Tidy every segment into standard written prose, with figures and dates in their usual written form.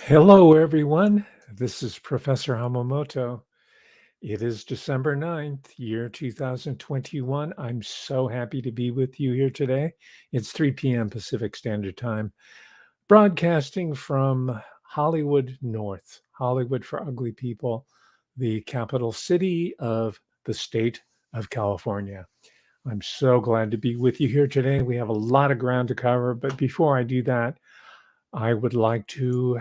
Hello, everyone. This is Professor Hamamoto. It is December 9th, year 2021. I'm so happy to be with you here today. It's 3 p.m. Pacific Standard Time, broadcasting from Hollywood North, Hollywood for Ugly People, the capital city of the state of California. I'm so glad to be with you here today. We have a lot of ground to cover, but before I do that, I would like to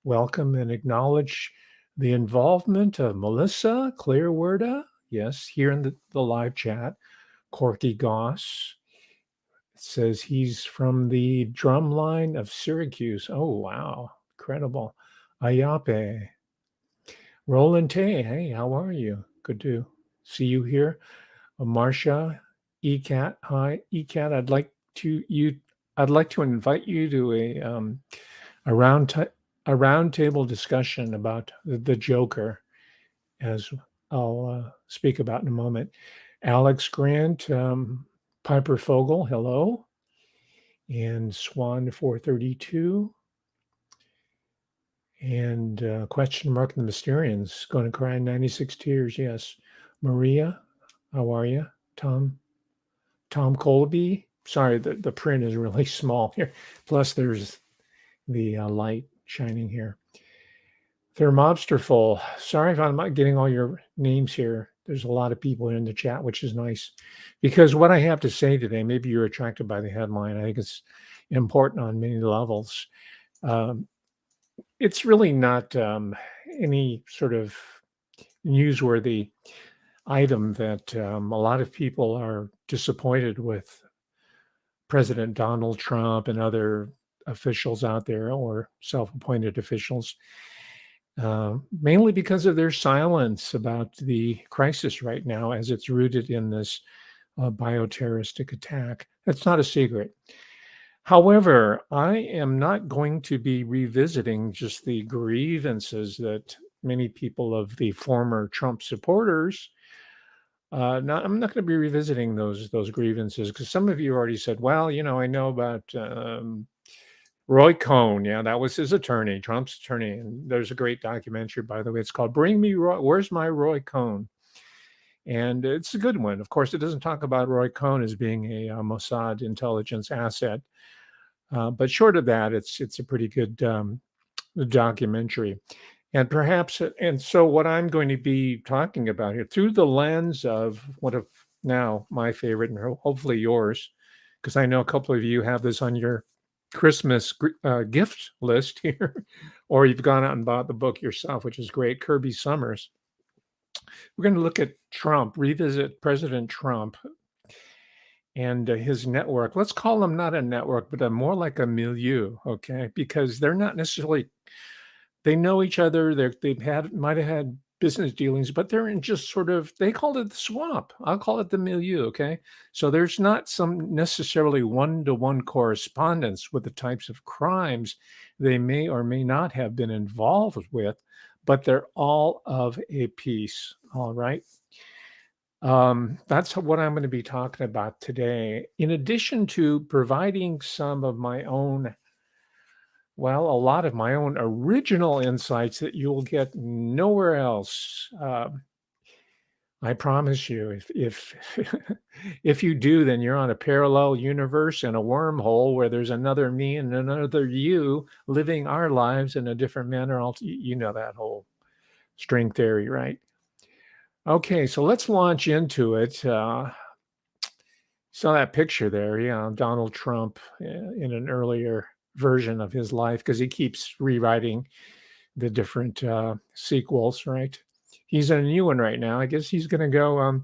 welcome and acknowledge the involvement of Melissa Clearwerda, yes, here in the live chat. Corky Goss says he's from the drumline of Syracuse. Oh, wow, incredible. Ayape. Roland Tay, hey, how are you? Good to see you here. Marcia, ECAT, hi, ECAT. I'd like to invite you to a roundtable discussion about the Joker, as I'll speak about in a moment. Alex Grant, Piper Fogel, hello, and Swan 432, and question mark the Mysterians, going to cry 96 tears. Yes, Maria, how are you? Tom Colby. Sorry, the print is really small here. Plus, there's the light shining here. Thermobsterful. Sorry if I'm not getting all your names here. There's a lot of people in the chat, which is nice, because what I have to say today, maybe you're attracted by the headline. I think it's important on many levels. It's really not any sort of newsworthy item that a lot of people are disappointed with President Donald Trump and other officials out there, or self-appointed officials, mainly because of their silence about the crisis right now as it's rooted in this bioterroristic attack. That's not a secret. However, I am not going to be revisiting just the grievances that many people of the former Trump supporters. I'm not going to be revisiting those grievances, because some of you already said, "Well, I know about Roy Cohn." Yeah, that was his attorney, Trump's attorney. And there's a great documentary, by the way. It's called "Bring Me Roy. Where's My Roy Cohn?" And it's a good one. Of course, it doesn't talk about Roy Cohn as being a Mossad intelligence asset, but short of that, it's a pretty good documentary. And so what I'm going to be talking about here, through the lens of one of now my favorite, and hopefully yours, because I know a couple of you have this on your Christmas gift list here, or you've gone out and bought the book yourself, which is great, Kirby Summers. We're going to look at Trump, revisit President Trump and his network. Let's call them not a network, but more like a milieu, okay? Because they're not necessarily, they know each other. Might have had business dealings, but they're in just sort of, they called it the swamp. I'll call it the milieu, okay? So there's not some necessarily one-to-one correspondence with the types of crimes they may or may not have been involved with, but they're all of a piece, all right? That's what I'm going to be talking about today. In addition to providing some of my own, well, a lot of my own original insights that you will get nowhere else. I promise you, if if you do, then you're on a parallel universe and a wormhole where there's another me and another you living our lives in a different manner. You know that whole string theory, right? Okay, so let's launch into it. Saw that picture there, yeah, Donald Trump in an earlier version of his life, because he keeps rewriting the different sequels, right? He's in a new one right now. I guess he's going to go.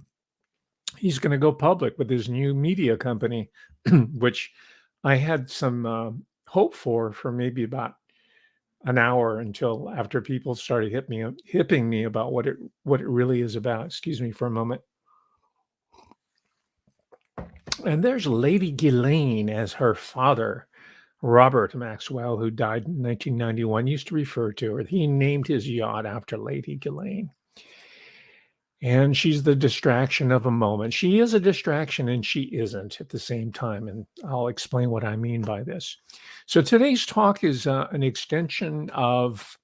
He's going to go public with his new media company, which I had some hope for maybe about an hour, until after people started hipping me about what it really is about. Excuse me for a moment. And there's Lady Ghislaine as her father, Robert Maxwell, who died in 1991, used to refer to her. He named his yacht after Lady Ghislaine. And she's the distraction of a moment. She is a distraction and she isn't at the same time. And I'll explain what I mean by this. So today's talk is an extension of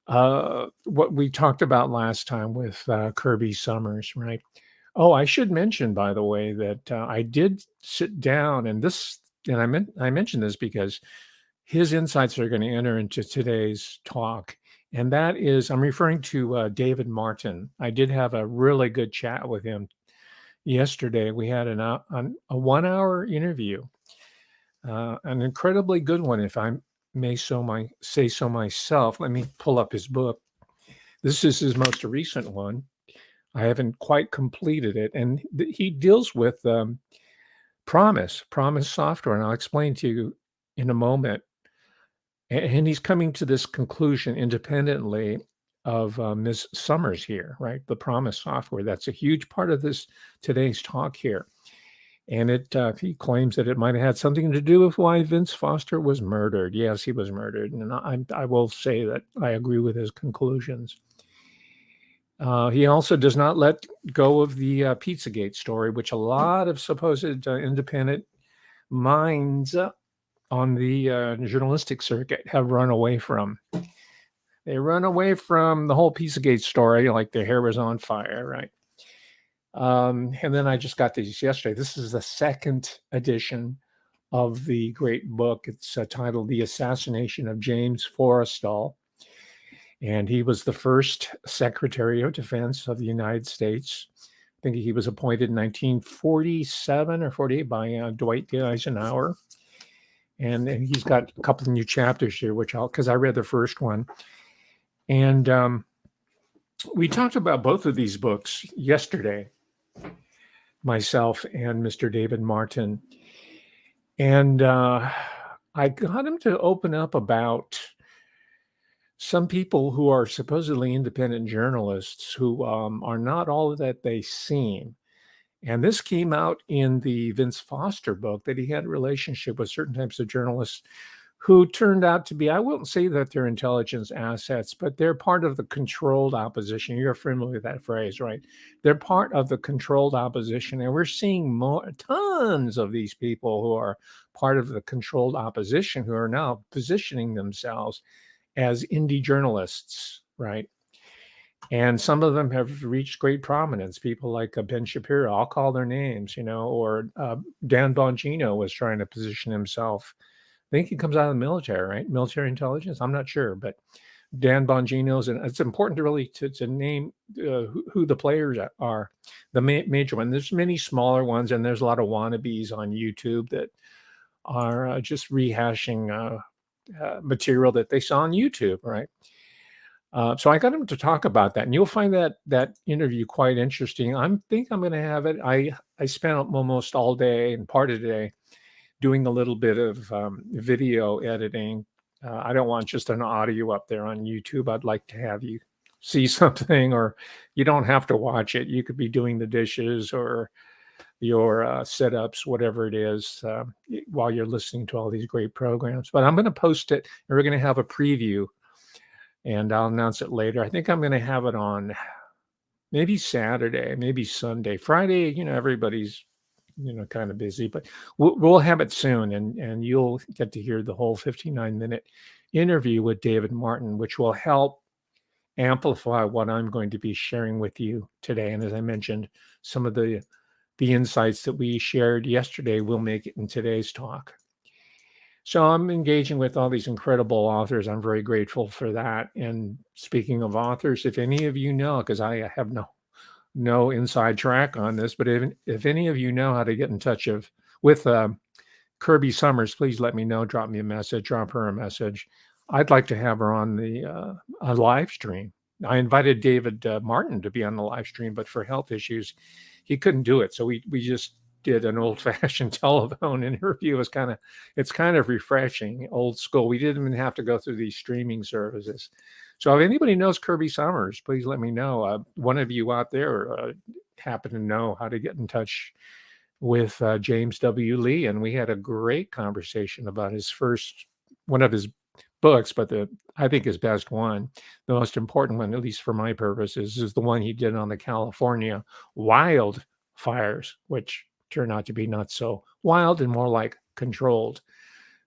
what we talked about last time with Kirby Summers, right? Oh, I should mention, by the way, that I did sit down and I mentioned this because his insights are going to enter into today's talk. And that is, I'm referring to David Martin. I did have a really good chat with him yesterday. We had a 1 hour interview, an incredibly good one, if I may say so myself. Let me pull up his book. This is his most recent one. I haven't quite completed it, and he deals with Promise software, and I'll explain to you in a moment. And he's coming to this conclusion independently of Ms. Summers here, right? The Promise software. That's a huge part of today's talk here. And he claims that it might have had something to do with why Vince Foster was murdered. Yes, he was murdered. And I will say that I agree with his conclusions. He also does not let go of the Pizzagate story, which a lot of supposed independent minds on the journalistic circuit have run away from. They run away from the whole Pizzagate story like their hair was on fire, right? And then I just got these yesterday. This is the second edition of the great book. It's titled The Assassination of James Forrestal. And he was the first Secretary of Defense of the United States. I think he was appointed in 1947 or 48 by Dwight D. Eisenhower. And he's got a couple of new chapters here, because I read the first one. And we talked about both of these books yesterday, myself and Mr. David Martin. And I got him to open up about some people who are supposedly independent journalists who are not all that they seem. And this came out in the Vince Foster book, that he had a relationship with certain types of journalists who turned out to be, I won't say that they're intelligence assets, but they're part of the controlled opposition. You're familiar with that phrase, right? They're part of the controlled opposition. And we're seeing tons of these people who are part of the controlled opposition who are now positioning themselves as indie journalists, right? And some of them have reached great prominence. People like Ben Shapiro, I'll call their names, or Dan Bongino was trying to position himself. I think he comes out of the military, right? Military intelligence. I'm not sure, but Dan Bongino's, and it's important to really to name who the players are. The major one. There's many smaller ones, and there's a lot of wannabes on YouTube that are just rehashing material that they saw on YouTube, right? So I got him to talk about that, and you'll find that interview quite interesting. I think I'm going to have it. I spent almost all day and part of the day doing a little bit of video editing. I don't want just an audio up there on YouTube. I'd like to have you see something, or you don't have to watch it. You could be doing the dishes or your setups, whatever it is, while you're listening to all these great programs. But I'm going to post it, and we're going to have a preview, and I'll announce it later. I think I'm going to have it on maybe Saturday, maybe Sunday. Friday, everybody's kind of busy, but we'll have it soon, and you'll get to hear the whole 59-minute interview with David Martin, which will help amplify what I'm going to be sharing with you today. And as I mentioned, some of the insights that we shared yesterday will make it in today's talk. So I'm engaging with all these incredible authors. I'm very grateful for that. And speaking of authors, if any of you know, because I have no inside track on this, but if any of you know how to get in touch with Kirby Summers, please let me know. Drop me a message. Drop her a message. I'd like to have her on the a live stream. I invited David Martin to be on the live stream, but for health issues, he couldn't do it. So we just did an old-fashioned telephone interview. It's kind of refreshing, old school. We didn't even have to go through these streaming services. So if anybody knows Kirby Summers, please let me know. One of you out there happen to know how to get in touch with James W. Lee, and we had a great conversation about one of his books, but I think his best one, the most important one, at least for my purposes, is the one he did on the California wildfires, which turned out to be not so wild and more like controlled.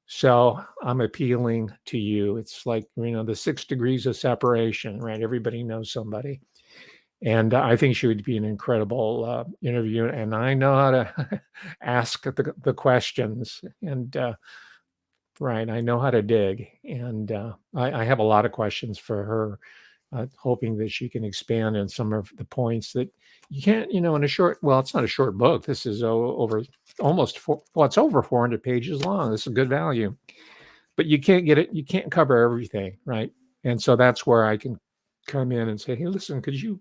So I'm appealing to you. It's like, the 6 degrees of separation, right? Everybody knows somebody. And I think she would be an incredible interview. And I know how to ask the questions. And right, I know how to dig. And I have a lot of questions for her, hoping that she can expand on some of the points that you can't, in a short, well, it's not a short book. This is over almost it's over 400 pages long. This is good value. But you can't get it, you can't cover everything, right? And so that's where I can come in and say, hey, listen, could you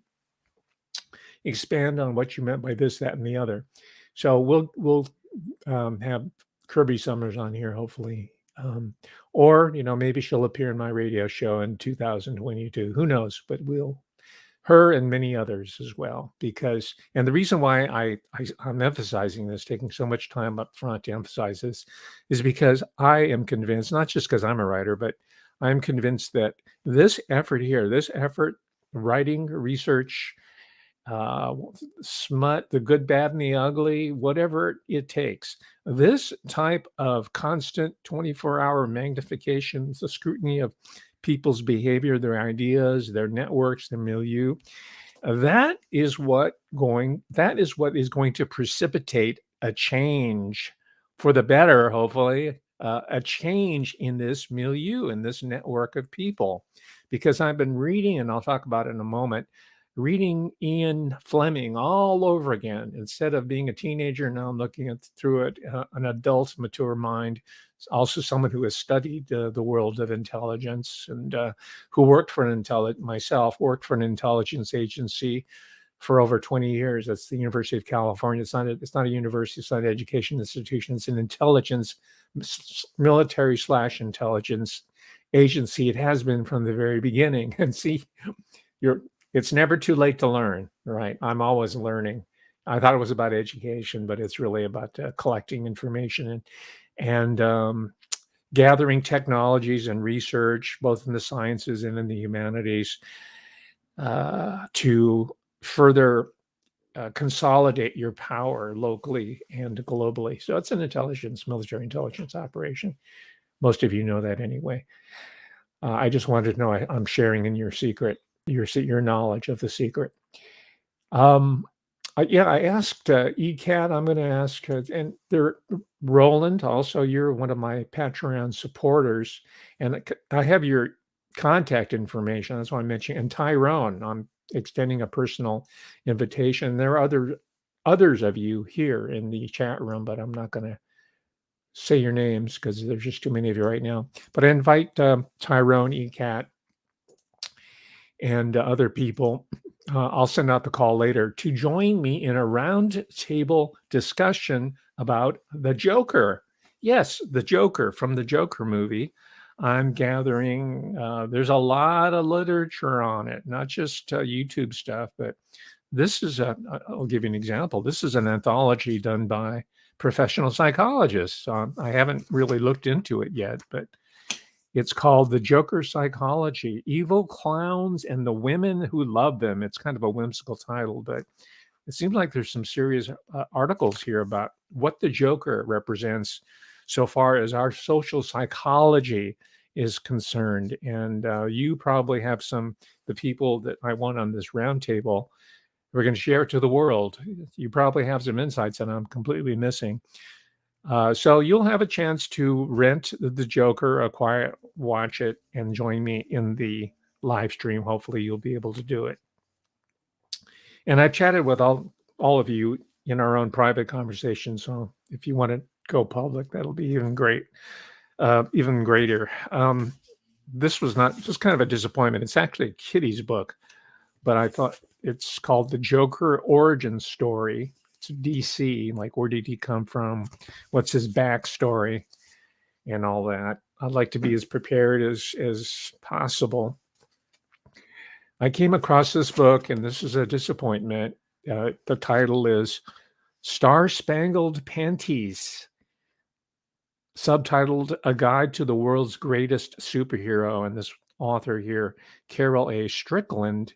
expand on what you meant by this, that, and the other? So we'll have Kirby Summers on here, hopefully. Or, maybe she'll appear in my radio show in 2022. Who knows? But her and many others as well, and the reason why I'm emphasizing this, taking so much time up front to emphasize this, is because I am convinced, not just because I'm a writer, but I'm convinced that this effort, writing, research, smut, the good, bad, and the ugly, whatever it takes, this type of constant 24-hour magnification, the scrutiny of people's behavior, their ideas, their networks, their milieu, that is what is going to precipitate a change for the better, hopefully, a change in this milieu, in this network of people. Because I've been reading, and I'll talk about it in a moment, reading Ian Fleming all over again. Instead of being a teenager, now I'm looking through it, an adult, mature mind, also someone who has studied the world of intelligence, and who worked for myself worked for an intelligence agency for over 20 years. That's the University of California. It's not a university, it's not an education institution. It's an intelligence, military/intelligence agency. It has been from the very beginning. And see, it's never too late to learn, right? I'm always learning. I thought it was about education, but it's really about collecting information and gathering technologies and research, both in the sciences and in the humanities, to further consolidate your power locally and globally. So it's an military intelligence operation. Most of you know that anyway. I just wanted to know I'm sharing in your secret, your knowledge of the secret. I asked ECAT. I'm going to ask, and Roland, also, you're one of my Patreon supporters, and I have your contact information. That's why I'm mentioning. And Tyrone, I'm extending a personal invitation. There are others of you here in the chat room, but I'm not going to say your names because there's just too many of you right now. But I invite Tyrone, ECAT, and other people. I'll send out the call later to join me in a roundtable discussion about the Joker. Yes, the Joker from the Joker movie. I'm gathering, there's a lot of literature on it, not just YouTube stuff, but this is I'll give you an example. This is an anthology done by professional psychologists. I haven't really looked into it yet, but it's called The Joker Psychology, Evil Clowns and the Women Who Love Them. It's kind of a whimsical title, but it seems like there's some serious articles here about what the Joker represents so far as our social psychology is concerned. And you probably have the people that I want on this roundtable, we're going to share it to the world. You probably have some insights that I'm completely missing. So you'll have a chance to rent the Joker, watch it, and join me in the live stream. Hopefully you'll be able to do it. And I've chatted with all of you in our own private conversations. So if you want to go public, that'll be even greater. This was kind of a disappointment. It's actually a kiddies book, but I thought it's called The Joker Origin Story. It's DC, like where did he come from? What's his backstory and all that. I'd like to be as prepared as possible. I came across this book, and this is a disappointment. The title is Star Spangled Panties, subtitled A Guide to the World's Greatest Superhero. And this author here, Carol A. Strickland,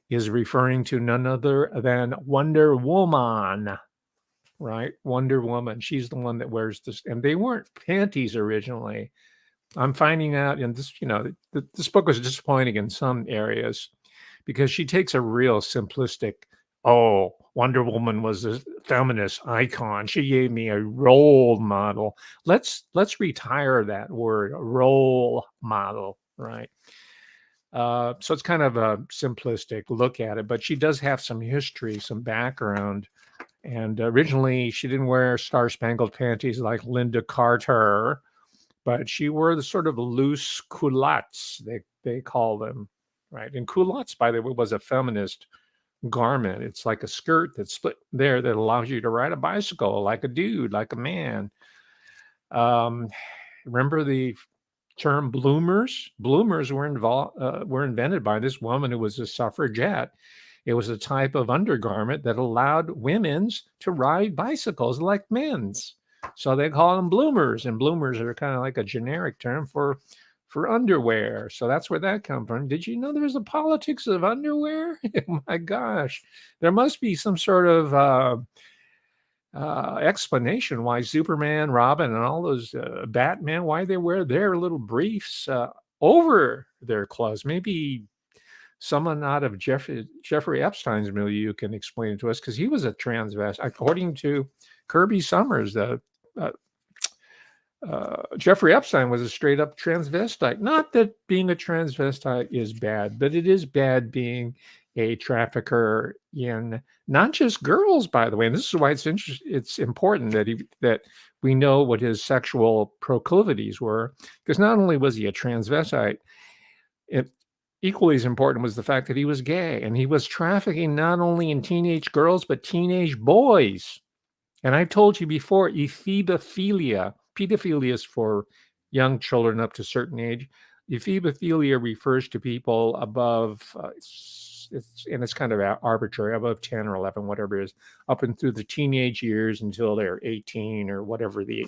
is referring to none other than Wonder Woman, right? Wonder Woman. She's the one that wears this. And they weren't panties originally. I'm finding out, and this, this book was disappointing in some areas because she takes a real simplistic, oh, Wonder Woman was a feminist icon. She gave me a role model. Let's retire that word, role model, right? So it's kind of a simplistic look at it, but she does have some history, some background. And originally, she didn't wear star-spangled panties like Linda Carter, but she wore the sort of loose culottes, they call them, right? And culottes, by the way, was a feminist garment. It's like a skirt that's split there that allows you to ride a bicycle like a dude, like a man. Remember the term bloomers? Bloomers were invented by this woman who was a suffragette. It was a type of undergarment that allowed women's to ride bicycles like men's. So they call them bloomers, and bloomers are kind of like a generic term for underwear. So that's where that comes from. Did you know there's a politics of underwear? Oh my gosh, there must be some sort of explanation why Superman, Robin, and all those Batman, why they wear their little briefs over their clothes. Maybe someone out of Jeffrey Epstein's milieu can explain it to us, because he was a transvestite. According to Kirby Summers, Jeffrey Epstein was a straight up transvestite. Not that being a transvestite is bad, but it is bad being a trafficker in not just girls, by the way. And this is why it's important that we know what his sexual proclivities were, because not only was he a transvestite, equally as important was the fact that he was gay, and he was trafficking not only in teenage girls, but teenage boys. And I've told you before, ephebophilia, pedophilia is for young children up to a certain age. Ephebophilia refers to people above, it's kind of arbitrary, above 10 or 11, whatever it is, up and through the teenage years until they're 18 or whatever the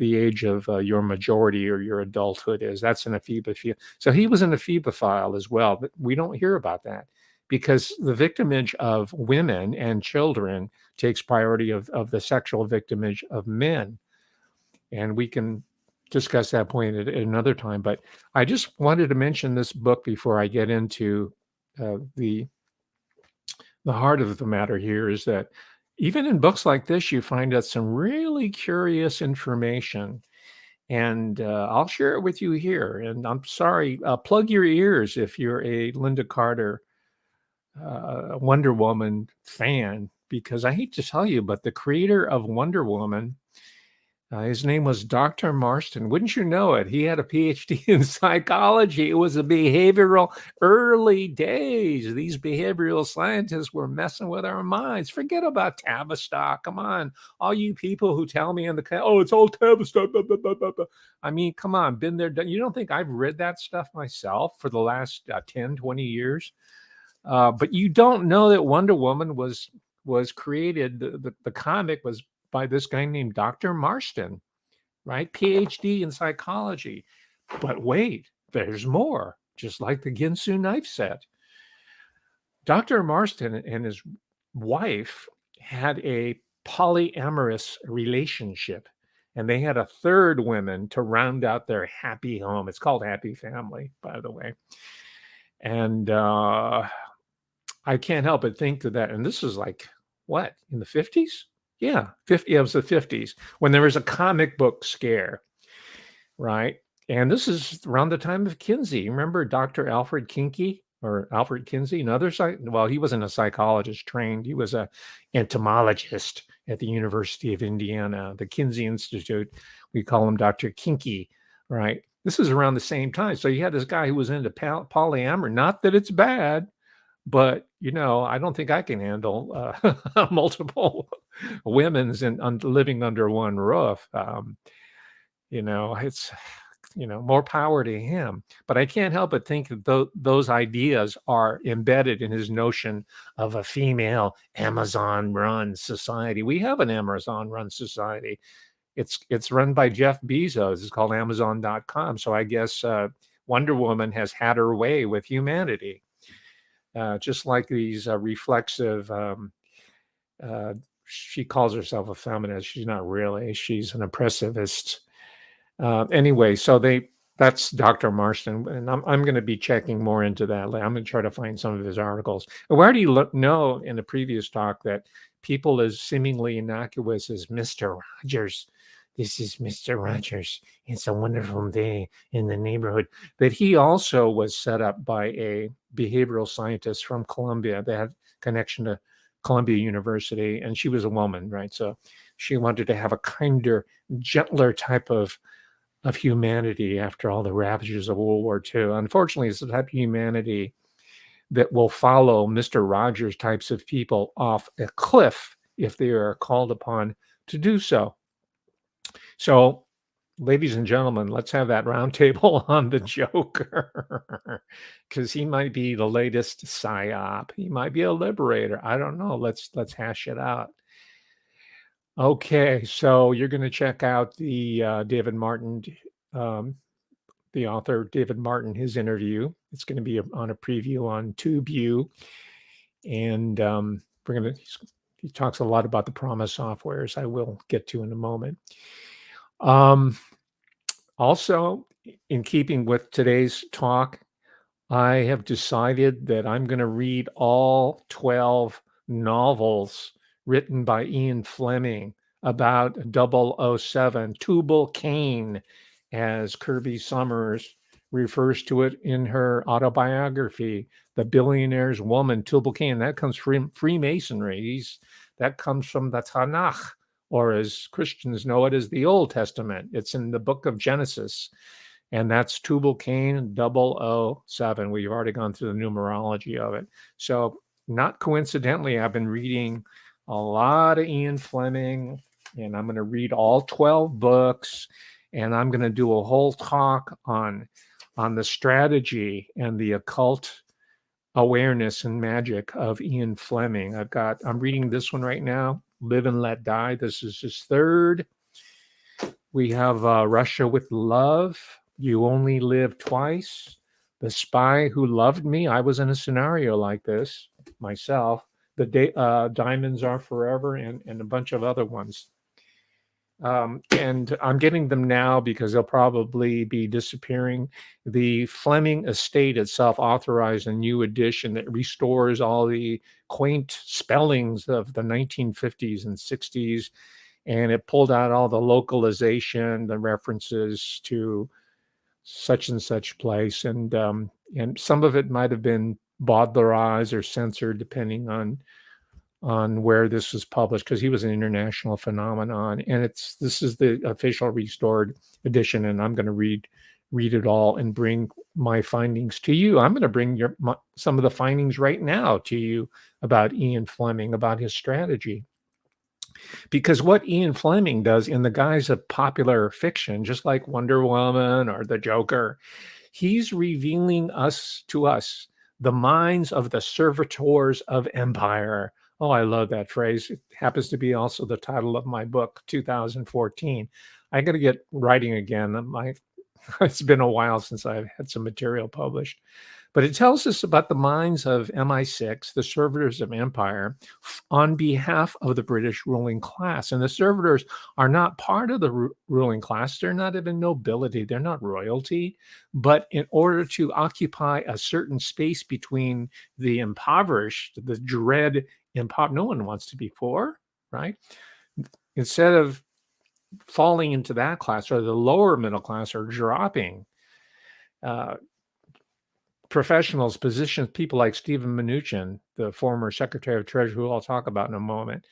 age of your majority or your adulthood is. That's an ephebophile. So he was an ephebophile as well, but we don't hear about that because the victimage of women and children takes priority of the sexual victimage of men. And we can discuss that point at another time. But I just wanted to mention this book before I get into the heart of the matter here, is that even in books like this, you find out some really curious information. And I'll share it with you here. And I'm sorry, plug your ears if you're a Linda Carter Wonder Woman fan, because I hate to tell you, but the creator of Wonder Woman, his name was Dr. Marston. Wouldn't you know it? He had a PhD in psychology. It was a behavioral early days. These behavioral scientists were messing with our minds. Forget about Tavistock. Come on. All you people who tell me in the, oh, it's all Tavistock. Blah, blah, blah, blah, blah. I mean, come on, been there, done. You don't think I've read that stuff myself for the last 10, 20 years? But you don't know that Wonder Woman was created. The comic was by this guy named Dr. Marston, right? PhD in psychology. But wait, there's more, just like the Ginsu knife set. Dr. Marston and his wife had a polyamorous relationship, and they had a third woman to round out their happy home. It's called Happy Family, by the way. And I can't help but think to that. And this is like, what, in the 50s? Yeah, it was the 50s when there was a comic book scare, right? And this is around the time of Kinsey. Remember Dr. Alfred Kinsey? Well, he wasn't a psychologist trained. He was an entomologist at the University of Indiana, the Kinsey Institute. We call him Dr. Kinsey, right? This is around the same time. So you had this guy who was into polyamory. Not that it's bad, but, I don't think I can handle multiple women's and living under one roof. It's, more power to him. But I can't help but think that those ideas are embedded in his notion of a female Amazon-run society. We have an Amazon-run society. It's run by Jeff Bezos. It's called Amazon.com. So I guess Wonder Woman has had her way with humanity, just like these reflexive. She calls herself a feminist. She's not really. She's an oppressivist. Anyway, so that's Dr. Marston, and I'm going to be checking more into that. I'm going to try to find some of his articles. And where do you know in the previous talk that people as seemingly innocuous as Mr. Rogers, this is Mr. Rogers, it's a wonderful day in the neighborhood, that he also was set up by a behavioral scientist from Columbia that had connection to Columbia University, and she was a woman, right? So she wanted to have a kinder, gentler type of humanity after all the ravages of World War II. Unfortunately, it's the type of humanity that will follow Mr. Rogers types of people off a cliff if they are called upon to do so. So, ladies and gentlemen, let's have that roundtable on the Joker, because he might be the latest psyop. He might be a liberator. I don't know. Let's hash it out. Okay, so you're going to check out the David Martin, the author David Martin, his interview. It's going to be on a preview on TubeView, and he talks a lot about the Promise softwares. I will get to in a moment. Also, in keeping with today's talk, I have decided that I'm going to read all 12 novels written by Ian Fleming about 007, Tubal Cain, as Kirby Summers refers to it in her autobiography, The Billionaire's Woman, Tubal Cain. That comes from Freemasonry. That comes from the Tanakh, or as Christians know it as the Old Testament. It's in the book of Genesis. And that's Tubal Cain 007. We've already gone through the numerology of it. So not coincidentally, I've been reading a lot of Ian Fleming, and I'm going to read all 12 books, and I'm going to do a whole talk on the strategy and the occult awareness and magic of Ian Fleming. I'm reading this one right now, Live and Let Die. This is his third. We have Russia with Love, You Only Live Twice, The Spy Who Loved Me. I was in a scenario like this myself. The Diamonds Are Forever, and a bunch of other ones. And I'm getting them now because they'll probably be disappearing. The Fleming estate itself authorized a new edition that restores all the quaint spellings of the 1950s and 60s. And it pulled out all the localization, the references to such and such place, and some of it might have been bowdlerized or censored depending on where this was published, because he was an international phenomenon. And this is the official restored edition, and I'm going to read it all and bring my findings to you. I'm going to bring some of the findings right now to you about Ian Fleming, about his strategy. Because what Ian Fleming does in the guise of popular fiction, just like Wonder Woman or the Joker, he's revealing to us the minds of the servitors of empire. Oh, I love that phrase. It happens to be also the title of my book, 2014. I got to get writing again. It's been a while since I've had some material published. But it tells us about the minds of MI6, the servitors of empire, on behalf of the British ruling class. And the servitors are not part of the ruling class. They're not even nobility. They're not royalty. But in order to occupy a certain space between the impoverished, the dread no one wants to be poor, right? Instead of falling into that class, or the lower middle class, or dropping, professionals, positions, people like Stephen Mnuchin, the former Secretary of Treasury, who I'll talk about in a moment,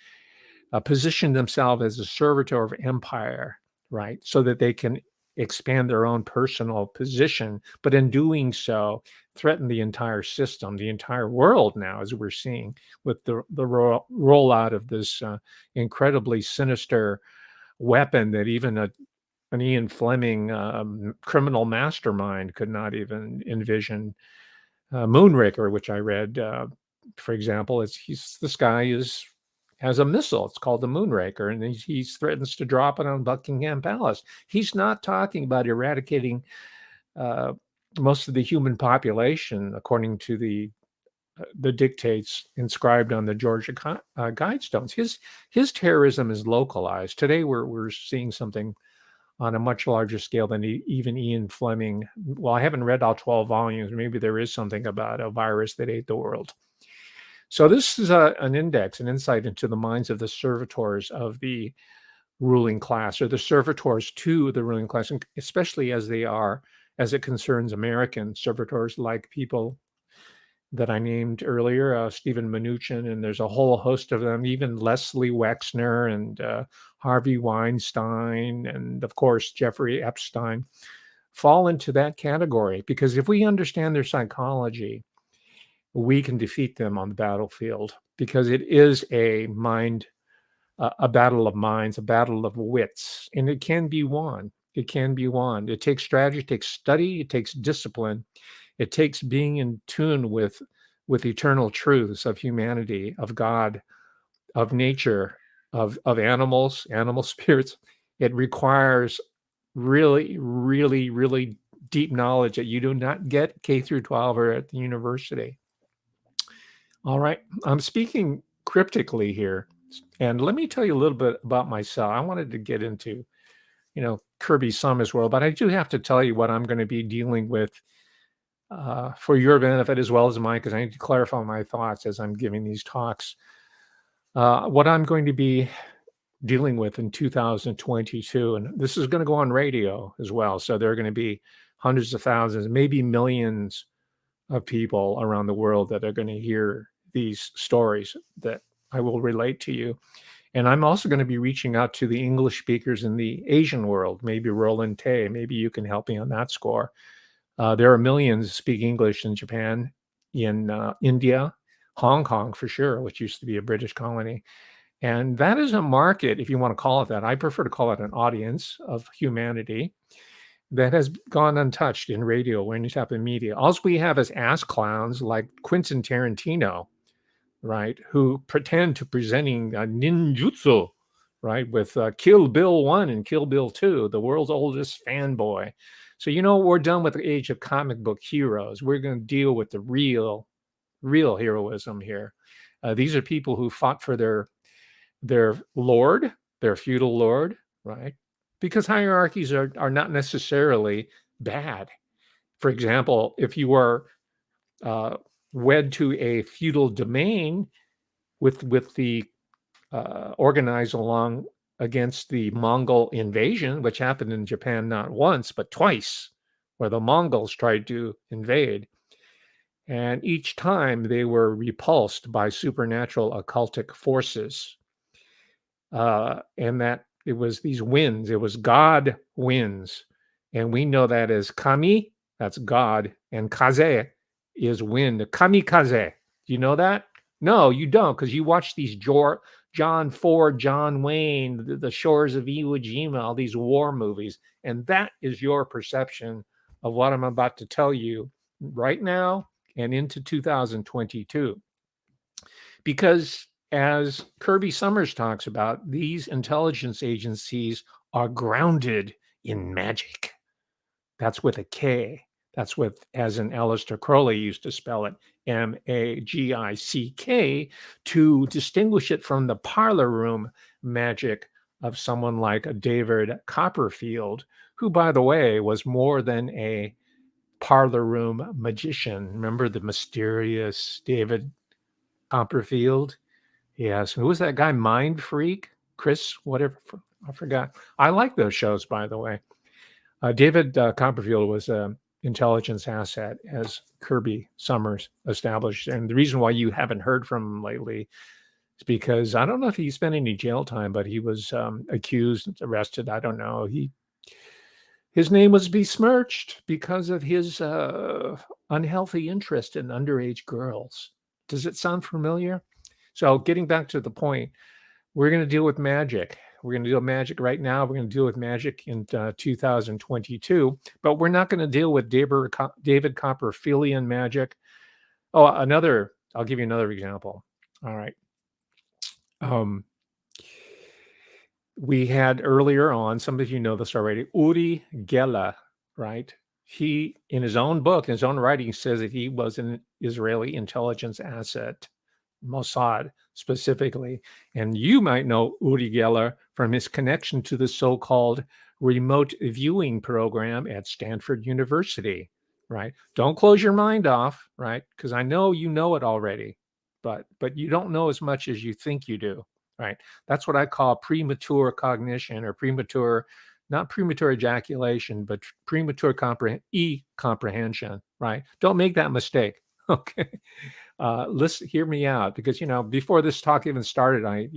position themselves as a servitor of empire, right? So that they can expand their own personal position, but in doing so, threaten the entire system, the entire world now, as we're seeing with the rollout of this incredibly sinister weapon that even an Ian Fleming criminal mastermind could not even envision. Moonraker, which I read, for example, this guy is as a missile. It's called the Moonraker, and he threatens to drop it on Buckingham Palace. He's not talking about eradicating most of the human population, according to the dictates inscribed on the Georgia Guidestones. His terrorism is localized. Today, we're seeing something on a much larger scale than even Ian Fleming. Well, I haven't read all 12 volumes. Maybe there is something about a virus that ate the world. So this is an insight into the minds of the servitors of the ruling class, or the servitors to the ruling class, and especially as it concerns American servitors, like people that I named earlier, Stephen Mnuchin, and there's a whole host of them, even Leslie Wexner and Harvey Weinstein, and of course, Jeffrey Epstein, fall into that category, because if we understand their psychology, we can defeat them on the battlefield, because it is a battle of minds, a battle of wits, and it can be won. It can be won. It takes strategy, it takes study, it takes discipline. It takes being in tune with eternal truths of humanity, of God, of nature, of animals, animal spirits. It requires really, really, really deep knowledge that you do not get K through 12 or at the university. All right, I'm speaking cryptically here, and let me tell you a little bit about myself. I wanted to get into, Kirby Summers' world, but I do have to tell you what I'm going to be dealing with for your benefit as well as mine, because I need to clarify my thoughts as I'm giving these talks. What I'm going to be dealing with in 2022, and this is going to go on radio as well, so there are going to be hundreds of thousands, maybe millions of people around the world that are going to hear these stories that I will relate to you. And I'm also going to be reaching out to the English speakers in the Asian world, maybe Roland Tay. Maybe you can help me on that score. There are millions speak English in Japan, in India, Hong Kong for sure, which used to be a British colony. And that is a market, if you want to call it that. I prefer to call it an audience of humanity that has gone untouched in radio or any type of media. All we have is ass clowns like Quentin Tarantino, right, who pretend to presenting ninjutsu, right, with Kill Bill 1 and Kill Bill 2, the world's oldest fanboy. So, we're done with the age of comic book heroes. We're going to deal with the real heroism here. These are people who fought for their lord, their feudal lord, right? Because hierarchies are not necessarily bad. For example, if you are wed to a feudal domain with the organized along against the Mongol invasion, which happened in Japan not once, but twice, where the Mongols tried to invade. And each time they were repulsed by supernatural occultic forces. And that it was these winds, it was God winds. And we know that as kami, that's God, and kaze is wind. Kamikaze. Do you know that? No, you don't, because you watch these John Ford, John Wayne, the Shores of Iwo Jima, all these war movies. And that is your perception of what I'm about to tell you right now and into 2022. Because as Kirby Summers talks about, these intelligence agencies are grounded in magic. That's with a K. That's with, as in Aleister Crowley used to spell it, MAGICK, to distinguish it from the parlor room magic of someone like David Copperfield, who, by the way, was more than a parlor room magician. Remember the mysterious David Copperfield? Yes. Who was that guy? Mind Freak? Chris, whatever. I forgot. I like those shows, by the way. David Copperfield was an intelligence asset, as Kirby Summers established. And the reason why you haven't heard from him lately is because I don't know if he spent any jail time, but he was accused, arrested. I don't know. His name was besmirched because of his unhealthy interest in underage girls. Does it sound familiar? So getting back to the point, we're going to deal with magic. We're going to deal with magic right now. We're going to deal with magic in 2022, but we're not going to deal with David Copperfieldian magic. Oh, I'll give you another example. All right. Um, we had earlier on, some of you know this already, Uri Geller, right? He, in his own book, in his own writing, says that he was an Israeli intelligence asset, Mossad specifically. And you might know Uri Geller from his connection to the so-called remote viewing program at Stanford University, right? Don't close your mind off, right? Because I know you know it already, but you don't know as much as you think you do, right? That's what I call premature cognition, or premature, not premature ejaculation, but premature comprehension, right? Don't make that mistake. Okay. Listen, hear me out, because, before this talk even started,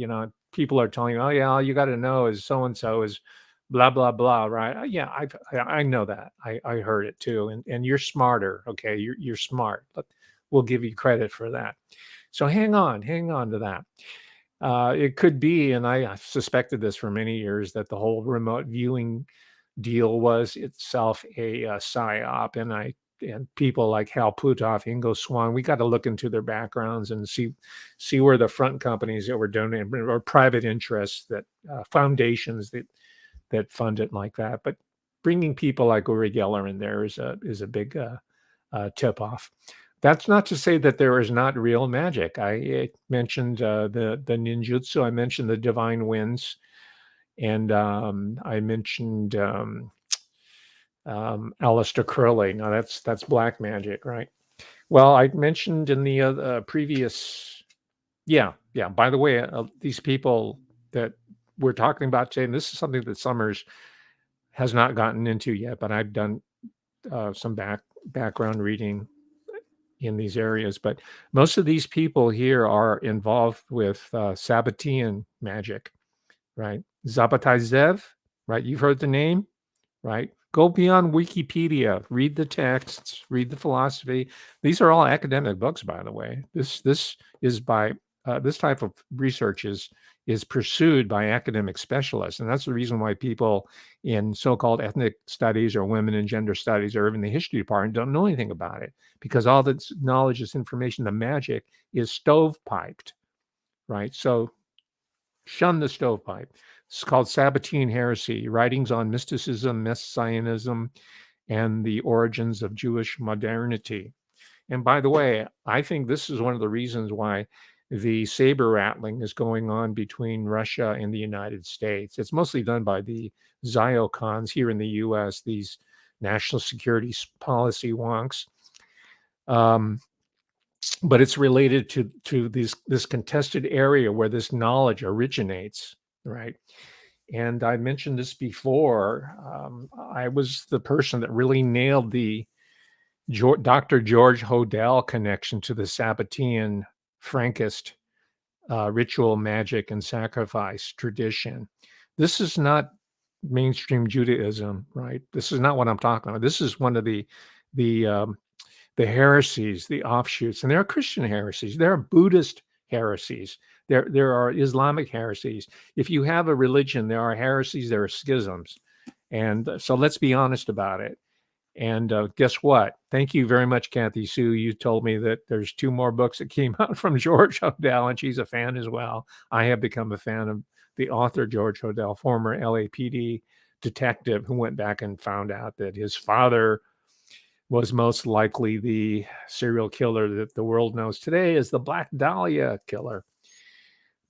people are telling you, oh yeah, all you got to know is so-and-so is blah, blah, blah. Right. Yeah. I know that. I heard it too. And you're smarter. Okay. You're smart, but we'll give you credit for that. So hang on to that. It could be, and I suspected this for many years, that the whole remote viewing deal was itself a psyop, and people like Hal Puthoff, Ingo Swann, we got to look into their backgrounds and see where the front companies that were donating, or private interests, that foundations that fund it like that. But bringing people like Uri Geller in there is a big tip off. That's not to say that there is not real magic. I mentioned the ninjutsu. I mentioned the divine winds, and I mentioned Aleister Crowley. Now that's black magic, right? Well, I mentioned in the previous, yeah. By the way, these people that we're talking about today, and this is something that Summers has not gotten into yet, but I've done some background reading in these areas. But most of these people here are involved with Sabbatean magic, right? Zabbatai Zev, right? You've heard the name, right? Go beyond Wikipedia, read the texts, read the philosophy. These are all academic books, by the way. This is by this type of research is pursued by academic specialists, and that's the reason why people in so-called ethnic studies or women and gender studies or even the history department don't know anything about it, because all this knowledge, this information, the magic is stovepiped, right? So shun the stovepipe. It's called Sabbatean heresy, writings on mysticism, messianism, and the origins of Jewish modernity. And by the way, I think this is one of the reasons why the saber rattling is going on between Russia and the United States. It's mostly done by the Ziocons here in the US, these national security policy wonks. But it's related to this contested area where this knowledge originates, right? And I mentioned this before. I was the person that really nailed the Dr. George Hodel connection to the Sabbatean Frankist ritual magic and sacrifice tradition. This is not mainstream Judaism, right? This is not what I'm talking about. This is one of the heresies, the offshoots, and there are Christian heresies, there are Buddhist heresies, there are Islamic heresies. If you have a religion, there are heresies, there are schisms, and so let's be honest about it. And guess what? Thank you very much, Kathy Sue. You told me that there's 2 more books that came out from George Hodel, and she's a fan as well. I have become a fan of the author, George Hodel, former LAPD detective who went back and found out that his father was most likely the serial killer that the world knows today as the Black Dahlia killer.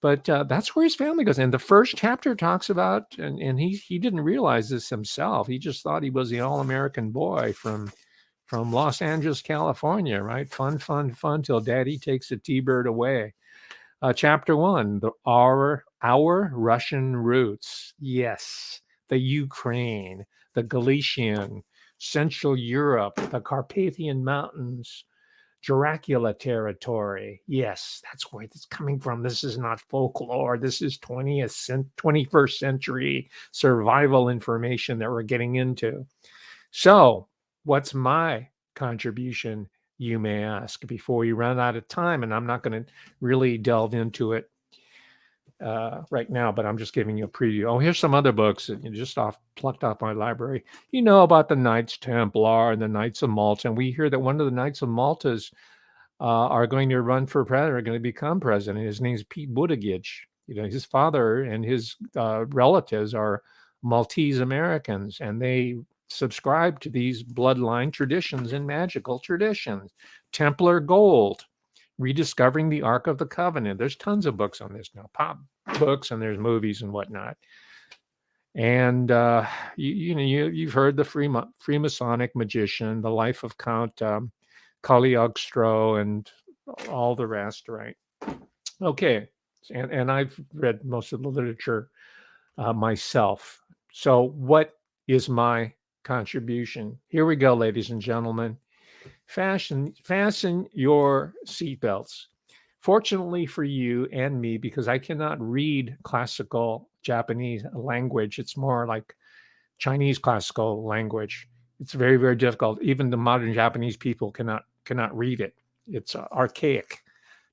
But that's where his family goes. And the first chapter talks about, and he didn't realize this himself. He just thought he was the all-American boy from Los Angeles, California, right? Fun till daddy takes a T-bird away. Chapter 1, our Russian roots. Yes, the Ukraine, the Galician, Central Europe, the Carpathian Mountains, Dracula territory. Yes, that's where it's coming from. This is not folklore. This is 21st century survival information that we're getting into. So, what's my contribution, you may ask, before we run out of time? And I'm not going to really delve into it right now, but I'm just giving you a preview. Oh, here's some other books that you just plucked off my library. You know about the Knights Templar and the Knights of Malta, and we hear that one of the Knights of Malta's are going to run for president, are going to become president. His name's Pete Buttigieg. His father and his relatives are Maltese Americans, and they subscribe to these bloodline traditions and magical traditions. Templar gold, rediscovering the Ark of the Covenant. There's tons of books on this now, pop books, and there's movies and whatnot. And you've heard the Freemasonic magician, the life of Count Cagliostro, and all the rest, right? Okay, and I've read most of the literature myself. So, what is my contribution? Here we go, ladies and gentlemen. Fasten your seatbelts. Fortunately for you and me, because I cannot read classical Japanese language, it's more like Chinese classical language. It's very, very difficult. Even the modern Japanese people cannot read it. It's archaic.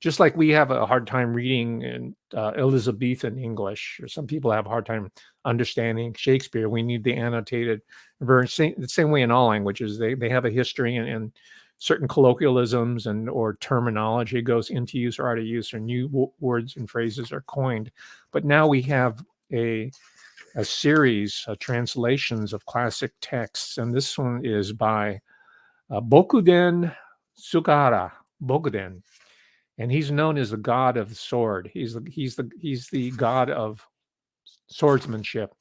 Just like we have a hard time reading in Elizabethan English, or some people have a hard time understanding Shakespeare. We need the annotated version. The same way in all languages, they have a history, and certain colloquialisms or terminology goes into use or out of use, or new words and phrases are coined. But now we have a series of translations of classic texts, and this one is by Bokuden Sugara. Bokuden, and he's known as the god of the sword. He's the god of swordsmanship,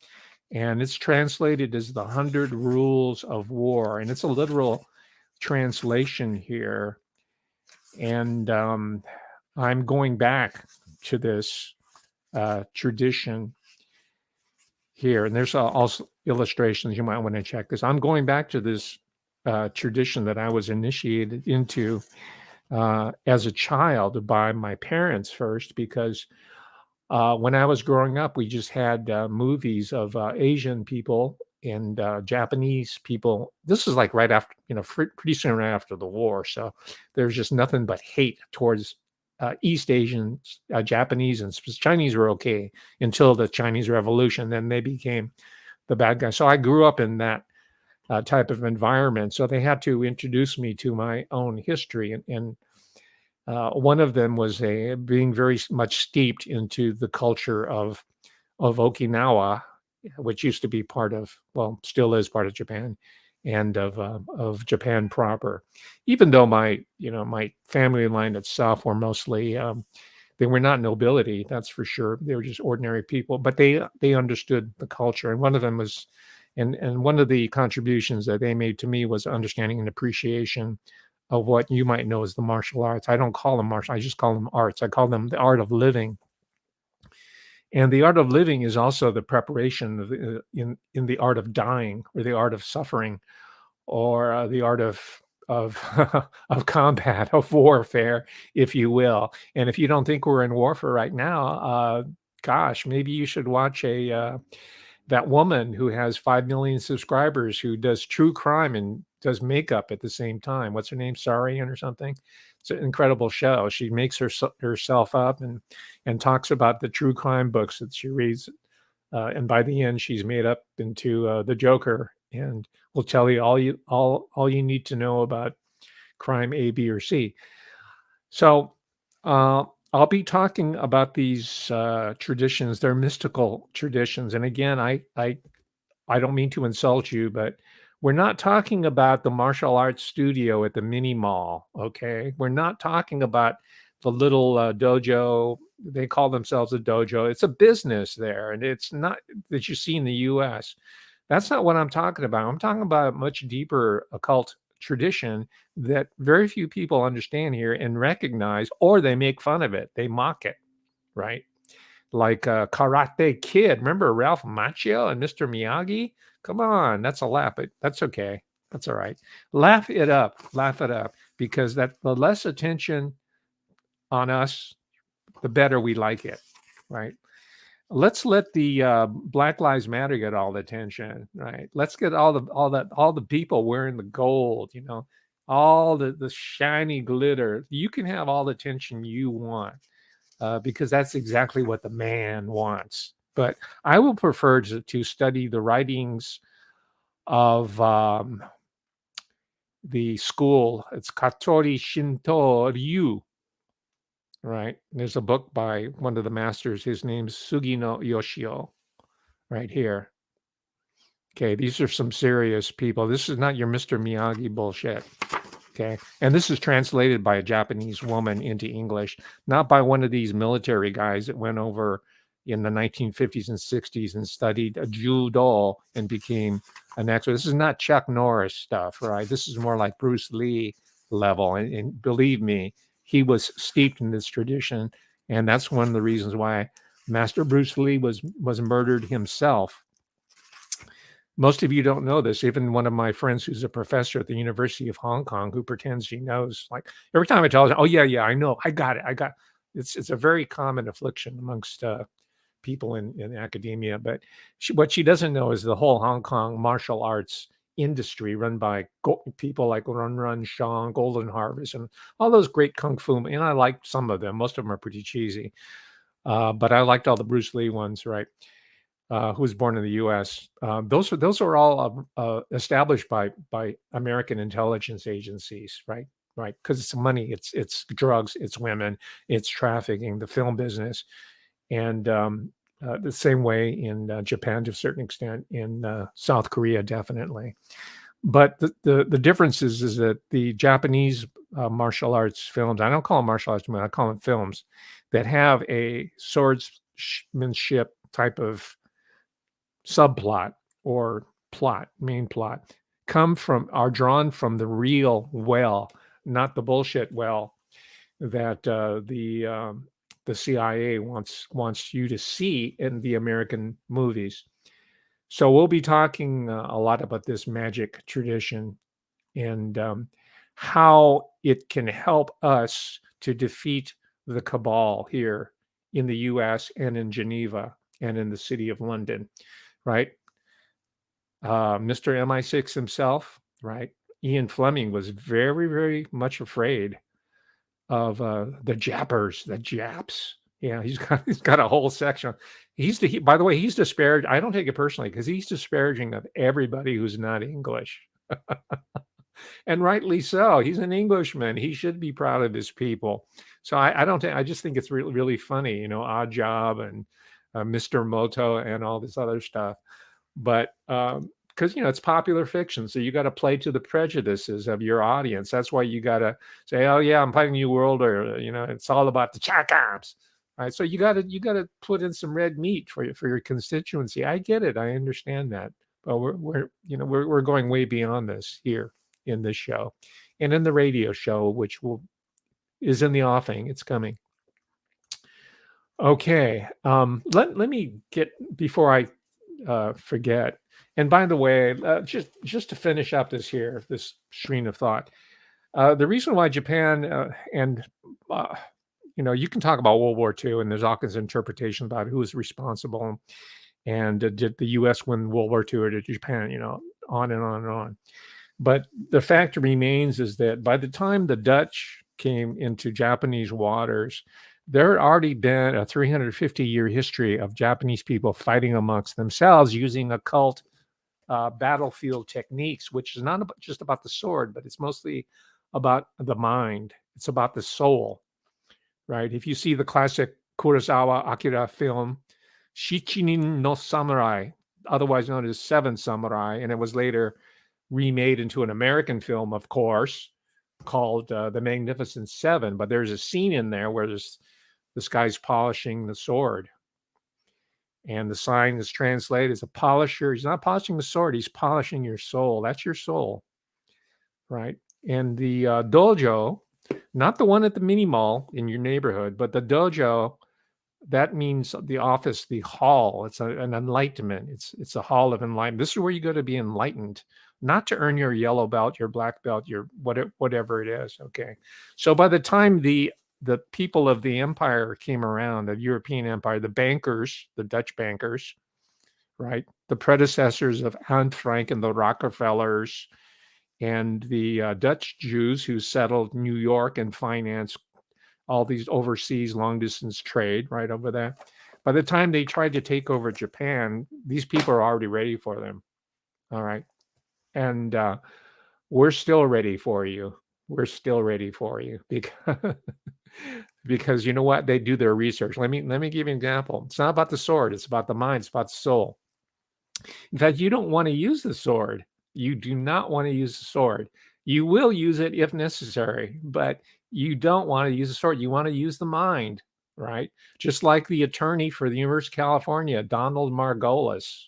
and it's translated as the 100 Rules of War, and it's a literal translation here. And I'm going back to this tradition here, and there's also illustrations. You might want to check this. I'm going back to this tradition that I was initiated into as a child by my parents first, because when I was growing up, we just had movies of Asian people and Japanese people. This is like right after, pretty soon right after the war. So there's just nothing but hate towards East Asians, Japanese, and Chinese were okay until the Chinese Revolution. Then they became the bad guys. So I grew up in that type of environment. So they had to introduce me to my own history. And one of them was being very much steeped into the culture of Okinawa, which used to be still is part of Japan, and of Japan proper. Even though my family line itself were mostly, they were not nobility, that's for sure. They were just ordinary people, but they understood the culture. And one of them was, and one of the contributions that they made to me was understanding and appreciation of what you might know as the martial arts. I don't call them martial, I just call them arts. I call them the art of living. And the art of living is also the preparation in the art of dying, or the art of suffering, or the art of of combat, of warfare, if you will. And if you don't think we're in warfare right now, gosh, maybe you should watch that woman who has 5 million subscribers, who does true crime and does makeup at the same time. What's her name? Sarian or something. It's an incredible show. She makes herself up and talks about the true crime books that she reads. And by the end, she's made up into the Joker, and will tell you all you need to know about crime A, B, or C. So I'll be talking about these traditions. They're mystical traditions, and again, I don't mean to insult you, but we're not talking about the martial arts studio at the mini mall, okay? We're not talking about the little dojo. They call themselves a dojo. It's a business there, and it's not that you see in the U.S. That's not what I'm talking about. I'm talking about a much deeper occult tradition that very few people understand here and recognize, or they make fun of it. They mock it, right? Like Karate Kid. Remember Ralph Macchio and Mr. Miyagi? Come on, that's a laugh, but that's okay. That's all right. Laugh it up, because the less attention on us, the better we like it, right? Let's let the Black Lives Matter get all the attention, right? Let's get all the people wearing the gold, all the shiny glitter. You can have all the attention you want, because that's exactly what the man wants. But I will prefer to study the writings of the school. It's Katori Shinto Ryu, right? There's a book by one of the masters. His name's Sugino Yoshio, right here. Okay, these are some serious people. This is not your Mr. Miyagi bullshit. Okay, and this is translated by a Japanese woman into English, not by one of these military guys that went over in the 1950s and 60s and studied judo and became an expert. This is not Chuck Norris stuff, right? This is more like Bruce Lee level. And believe me, he was steeped in this tradition. And that's one of the reasons why Master Bruce Lee was murdered himself. Most of you don't know this. Even one of my friends who's a professor at the University of Hong Kong who pretends she knows. Like every time I tell her, "Oh yeah, I know. I got it. I got." It's a very common affliction amongst people in academia. But what she doesn't know is the whole Hong Kong martial arts industry run by people like Run Run Shaw, Golden Harvest, and all those great kung fu. And I liked some of them. Most of them are pretty cheesy, but I liked all the Bruce Lee ones, right? Who was born in the U.S. Those are all established by American intelligence agencies, right? Right, because it's money, it's drugs, it's women, it's trafficking, the film business, and the same way in Japan to a certain extent, in South Korea definitely. But the difference is that the Japanese martial arts films, I don't call them martial arts, I call them films that have a swordsmanship type of subplot or main plot, are drawn from the real well, not the bullshit well that the CIA wants you to see in the American movies. So we'll be talking a lot about this magic tradition and how it can help us to defeat the cabal here in the U.S. and in Geneva and in the city of London, right? Mr. MI6 himself, right? Ian Fleming was very, very much afraid of the Jappers, the Japs. Yeah, he's got a whole section. By the way, he's disparaged. I don't take it personally because he's disparaging of everybody who's not English, and rightly so. He's an Englishman. He should be proud of his people. So I don't. I just think it's really, really funny. Odd Job and Mr. Moto and all this other stuff. But because it's popular fiction, so you got to play to the prejudices of your audience. That's why you got to say, "Oh yeah, I'm playing New World," or it's all about the Chacams, right? So you got to put in some red meat for your constituency. I get it, I understand that, but we're going way beyond this here in this show, and in the radio show, which is in the offing. It's coming. Okay, let me get before I forget. And by the way, just to finish up this stream of thought, the reason why Japan and you can talk about World War II, and there's all kinds of interpretation about who was responsible, and did the U.S. win World War II or did Japan? On and on and on. But the fact remains is that by the time the Dutch came into Japanese waters, there had already been a 350-year history of Japanese people fighting amongst themselves using occult battlefield techniques, which is not just about the sword, but it's mostly about the mind. It's about the soul, right? If you see the classic Kurosawa Akira film, Shichinin no Samurai, otherwise known as Seven Samurai, and it was later remade into an American film, of course, called The Magnificent Seven. But there's a scene in there where this guy's polishing the sword. And the sign is translated as a polisher. He's not polishing the sword, he's polishing your soul. That's your soul, right? And the dojo, not the one at the mini mall in your neighborhood, but the dojo, that means the office, the hall. It's an enlightenment. It's a hall of enlightenment. This is where you go to be enlightened, not to earn your yellow belt, your black belt, your whatever it is. Okay. So by the time the people of the empire came around, the European empire, the bankers, the Dutch bankers, right? The predecessors of Anne Frank and the Rockefellers and the Dutch Jews who settled New York and financed all these overseas long distance trade right over there. By the time they tried to take over Japan, these people are already ready for them. All right. And we're still ready for you. We're still ready for you because because you know what? They do their research. Let me give you an example. It's not about the sword. It's about the mind. It's about the soul. In fact, you don't want to use the sword. You do not want to use the sword. You will use it if necessary, but you don't want to use the sword. You want to use the mind, right? Just like the attorney for the University of California, Donald Margolis.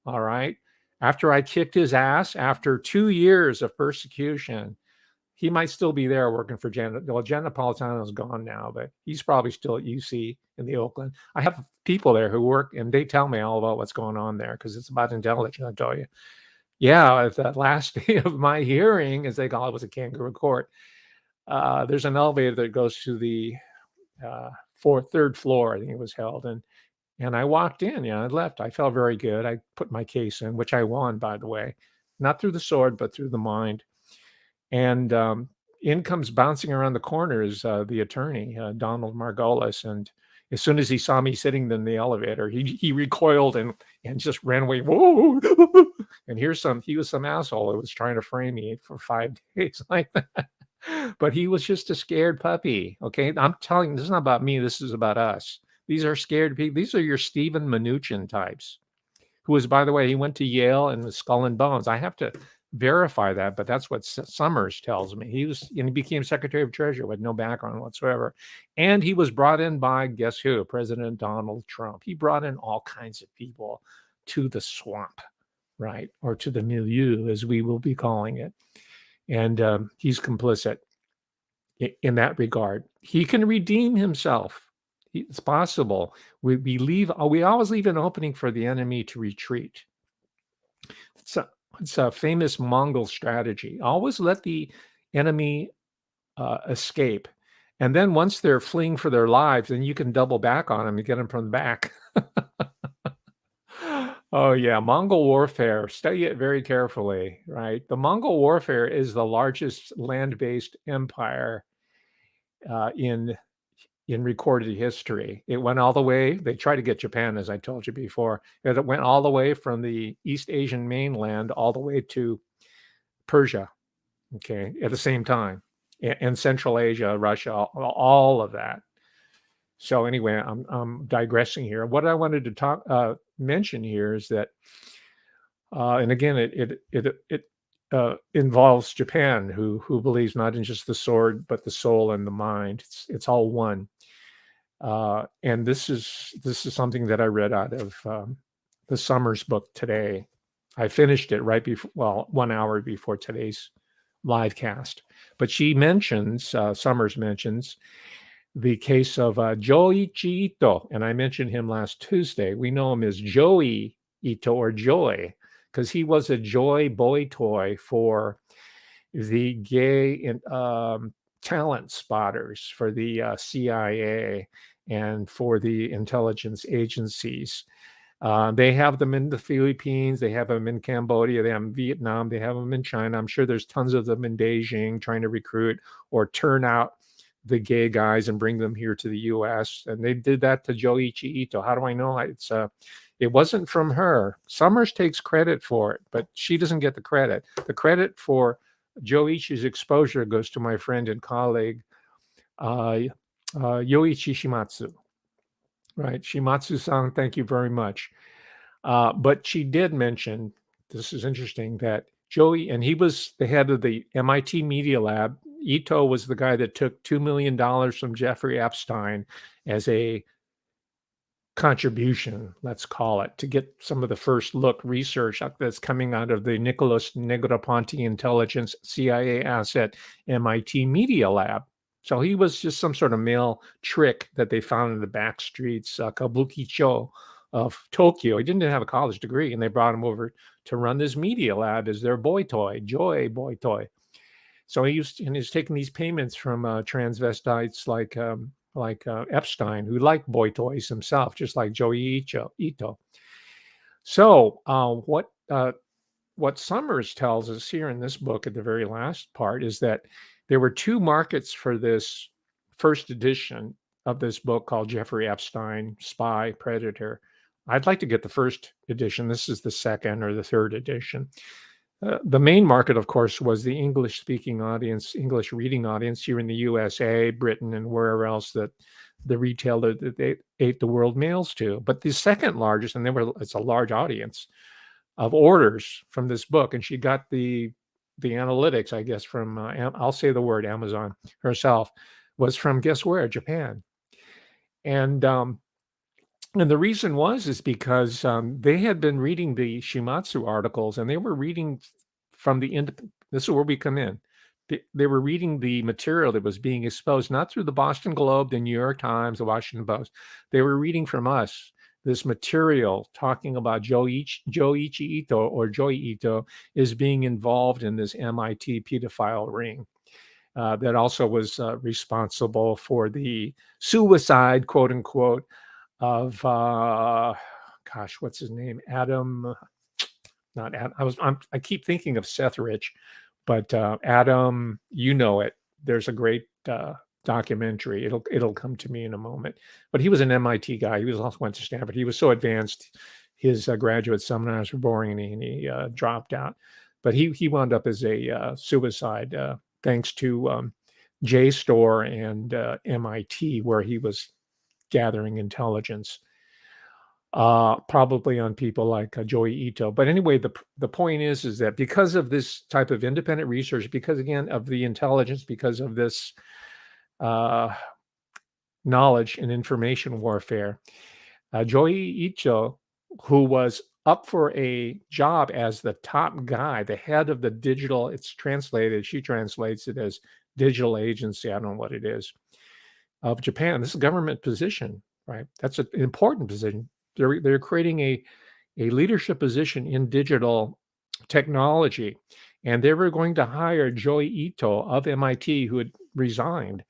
All right. After I kicked his ass, after 2 years of persecution, he might still be there working for Janet. Well, Janet Napolitano's gone now, but he's probably still at UC in the Oakland. I have people there who work, and they tell me all about what's going on there because it's about intelligence. I tell you, yeah, at the last day of my hearing, as they call it, was a kangaroo court. There's an elevator that goes to the third floor. I think it was held, and I walked in. Yeah, I left. I felt very good. I put my case in, which I won, by the way, not through the sword, but through the mind. And in comes bouncing around the corners the attorney, Donald Margolis. And as soon as he saw me sitting in the elevator, he recoiled and just ran away. Whoa! And he was some asshole who was trying to frame me for 5 days like that. But he was just a scared puppy. Okay, I'm telling you, this is not about me. This is about us. These are scared people. These are your Stephen Mnuchin types, who was, by the way, he went to Yale and was Skull and Bones. I have to verify that, but that's what Summers tells me. He became Secretary of Treasury with no background whatsoever. And he was brought in by, guess who? President Donald Trump. He brought in all kinds of people to the swamp, right? Or to the milieu, as we will be calling it. And he's complicit in that regard. He can redeem himself. It's possible. We always leave an opening for the enemy to retreat. It's a famous Mongol strategy. Always let the enemy escape. And then once they're fleeing for their lives, then you can double back on them and get them from the back. Oh, yeah. Mongol warfare. Study it very carefully, right? The Mongol warfare is the largest land-based empire in recorded history. It went all the way. They tried to get Japan, as I told you before. It went all the way from the East Asian mainland all the way to Persia, okay, at the same time, and Central Asia, Russia, all of that. So anyway, I'm digressing here. What I wanted to mention here is that, and again, it involves Japan, who believes not in just the sword, but the soul and the mind. It's all one. And this is something that I read out of the Summers book today. I finished it right before, 1 hour before today's live cast. But she mentions, Summers mentions, the case of Joichi Ito, and I mentioned him last Tuesday. We know him as Joey Ito, or Joy, because he was a joy boy toy for the gay talent spotters for the CIA and for the intelligence agencies. They have them in the Philippines, they have them in Cambodia, they have them in Vietnam, they have them in China. I'm sure there's tons of them in Beijing trying to recruit or turn out the gay guys and bring them here to the U.S. And they did that to Joichi Ito. How do I know? It wasn't from her. Summers takes credit for it, but she doesn't get the credit. The credit for Joichi's exposure goes to my friend and colleague, Yoichi Shimatsu. Right, Shimatsu-san, thank you very much. But she did mention, this is interesting, that Joey, and he was the head of the MIT Media Lab. Ito was the guy that took $2 million from Jeffrey Epstein as a contribution, let's call it, to get some of the first look research that's coming out of the Nicholas Negroponte intelligence CIA asset MIT Media Lab. So he was just some sort of male trick that they found in the back streets, Kabukicho of Tokyo. He didn't have a college degree, and they brought him over to run this media lab as their boy toy, joy boy toy. So he's taking these payments from transvestites like Epstein, who liked boy toys himself, just like Joey Ito. So what Summers tells us here in this book at the very last part is that there were two markets for this first edition of this book called Jeffrey Epstein, Spy, Predator. I'd like to get the first edition. This is the second or the third edition. The main market, of course, was the English-speaking audience, English reading audience here in the USA, Britain, and wherever else that the retailer that they ate the world mails to. But the second largest, and it's a large audience of orders from this book, and she got the analytics, I guess, from I'll say the word Amazon herself, was from, guess where? Japan. And the reason is because they had been reading the Shimatsu articles, and they were reading from this is where we come in. They were reading the material that was being exposed, not through the Boston Globe, the New York Times, the Washington Post. They were reading from us this material talking about Joichi Ito, or Joy Ito, is being involved in this MIT pedophile ring. That also was responsible for the suicide, quote unquote, of what's his name? Not Adam. I keep thinking of Seth Rich, but Adam, you know it. There's a great documentary. It'll come to me in a moment. But he was an MIT guy. He also went to Stanford. He was so advanced, his graduate seminars were boring, and he dropped out. But he wound up as a suicide thanks to JSTOR and MIT, where he was gathering intelligence, probably on people like Joy Ito. But anyway, the point is that because of this type of independent research, because again of the intelligence, because of this knowledge and information warfare, Joy Ito, who was up for a job as the top guy, the head of the digital, she translates it as digital agency, I don't know what it is, of Japan. This is a government position, right? That's an important position. They're creating a leadership position in digital technology, and they were going to hire Joy Ito of MIT, who had resigned.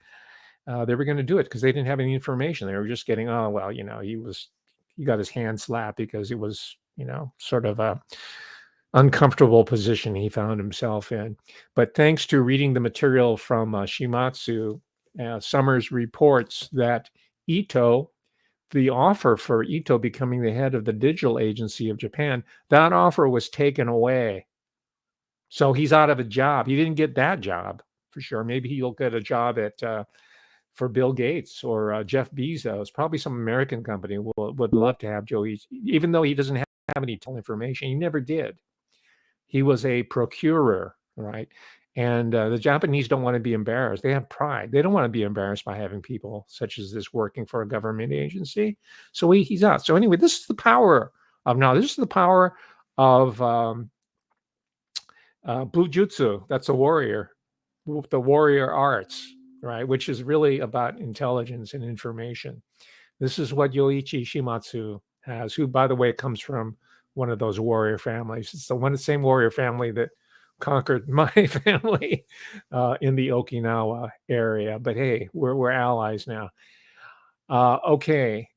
They were going to do it because they didn't have any information. They were just getting, he got his hand slapped because it was, sort of a uncomfortable position he found himself in. But thanks to reading the material from Shimatsu, Summers reports that the offer for Ito becoming the head of the digital agency of Japan, that offer was taken away. So he's out of a job. He didn't get that job for sure. Maybe he'll get a job for Bill Gates or Jeff Bezos. Probably some American company would love to have Joe Ito, even though he doesn't have any information. He never did. He was a procurer, right? And the Japanese don't want to be embarrassed. They have pride. They don't want to be embarrassed by having people such as this working for a government agency. So he's out. So anyway, this is the power of now. This is the power of Bujutsu. That's a warrior, the warrior arts, right? Which is really about intelligence and information. This is what Yoichi Shimatsu has, who, by the way, comes from one of those warrior families. It's the same warrior family that conquered my family in the Okinawa area. But hey, we're allies now. Okay,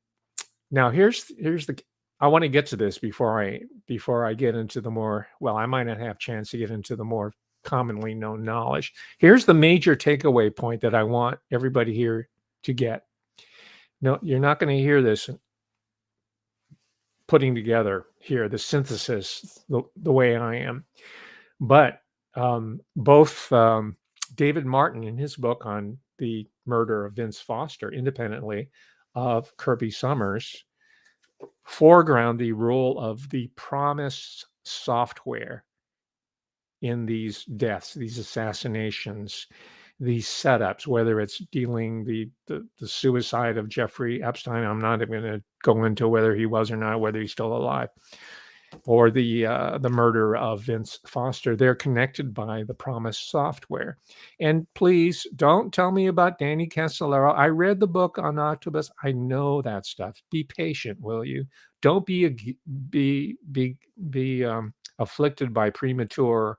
now here's the. I want to get to this before I get into the more. Well, I might not have a chance to get into the more commonly known knowledge. Here's the major takeaway point that I want everybody here to get. No, you're not going to hear this putting together here, the synthesis, the way I am. But both David Martin, in his book on the murder of Vince Foster, independently of Kirby Summers, foreground the role of the promise software in these deaths, these assassinations, these setups, whether it's dealing the suicide of Jeffrey Epstein. I'm not even going to go into whether he was or not, whether he's still alive, or the murder of Vince Foster. They're connected by the promise software. And please don't tell me about Danny Castellaro. I read the book on Octopus. I know that stuff. Be patient, will you? Don't be afflicted by premature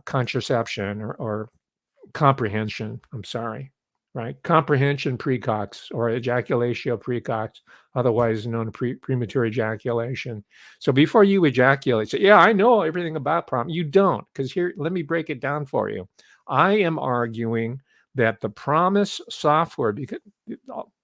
contraception or comprehension. I'm sorry, right? Comprehension precox or ejaculatio precox, otherwise known as premature ejaculation. So before you ejaculate, say, yeah, I know everything about prom. You don't, because here, let me break it down for you. I am arguing that the Promise software, because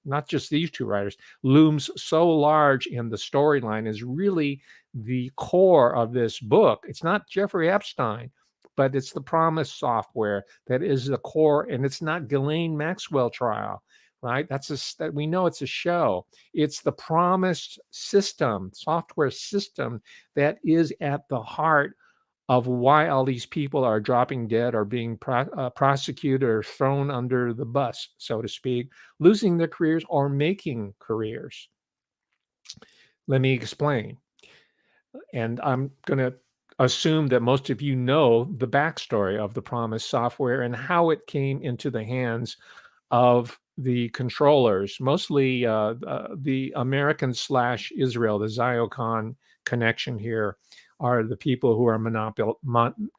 not just these two writers, looms so large in the storyline, is really the core of this book. It's not Jeffrey Epstein, but it's the Promise software that is the core, and it's not Ghislaine Maxwell trial, right? That we know it's a show. It's the Promise system, software system, that is at the heart of why all these people are dropping dead or being prosecuted or thrown under the bus, so to speak, losing their careers or making careers. Let me explain. And I'm going to assume that most of you know the backstory of the Promise software and how it came into the hands of the controllers, mostly the American / Israel, the Ziocon connection here, are the people who are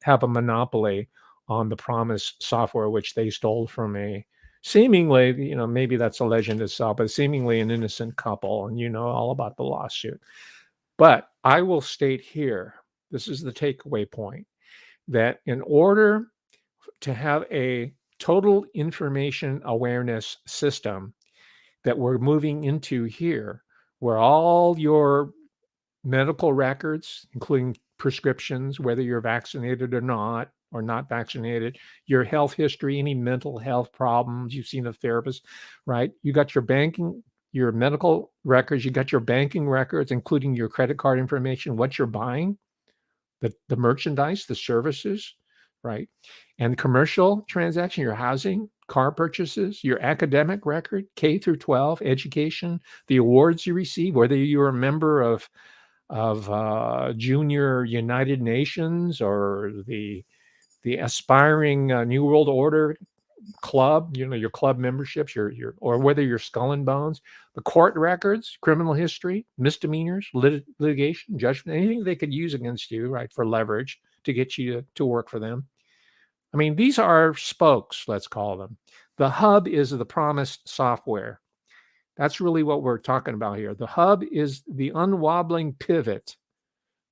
have a monopoly on the Promise software, which they stole from a seemingly, maybe that's a legend itself, but seemingly an innocent couple, and you know all about the lawsuit. But I will state here, this is the takeaway point, that in order to have a total information awareness system that we're moving into here, where all your medical records, including prescriptions, whether you're vaccinated or not vaccinated, your health history, any mental health problems, you've seen a therapist, right? You got your banking, your medical records, you got your banking records, including your credit card information, what you're buying, the merchandise, the services, right? And commercial transaction, your housing, car purchases, your academic record, K through 12, education, the awards you receive, whether you're a member of Junior United Nations or the aspiring New World Order club, your club memberships, your or whether you're Skull and Bones, the court records, criminal history, misdemeanors, litigation, judgment, anything they could use against you, right, for leverage to get you to work for them. I mean, these are spokes, let's call them. The hub is the Promised software. That's really what we're talking about here. The hub is the unwobbling pivot,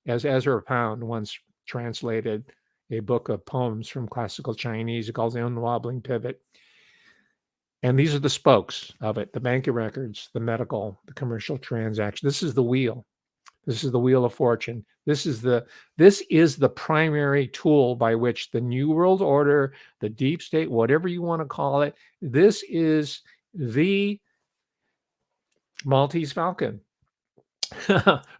as Ezra Pound once translated a book of poems from classical Chinese. It calls the unwobbling pivot. And these are the spokes of it: the banking records, the medical, the commercial transaction. This is the wheel. This is the wheel of fortune. This is the primary tool by which the New World Order, the deep state, whatever you want to call it, this is the Maltese Falcon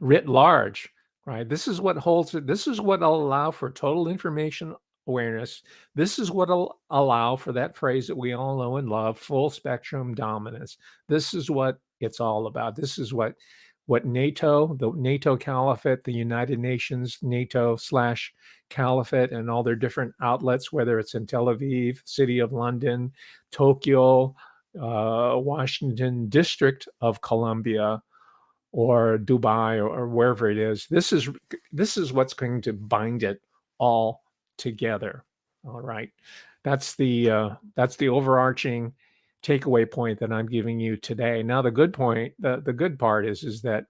writ large, right? This is what holds it. This is what will allow for total information awareness. This is what will allow for that phrase that we all know and love, full spectrum dominance. This is what it's all about. This is what NATO, the NATO Caliphate, the United Nations, NATO / Caliphate, and all their different outlets, whether it's in Tel Aviv, City of London, Tokyo, Washington, District of Columbia, or Dubai, or wherever it is. This is what's going to bind it all together. All right, that's the overarching takeaway point that I'm giving you today. Now, the good point, the good part is that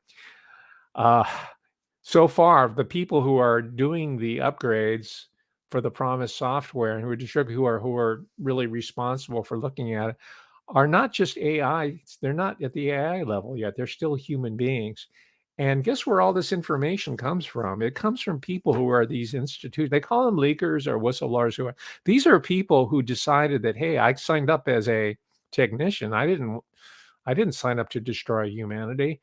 so far the people who are doing the upgrades for the Promise software and who are really responsible for looking at it are not just AI. They're not at the AI level yet. They're still human beings. And guess where all this information comes from? It comes from people who are these institutions. They call them leakers or whistleblowers. These are people who decided that, hey, I signed up as a technician. I didn't sign up to destroy humanity.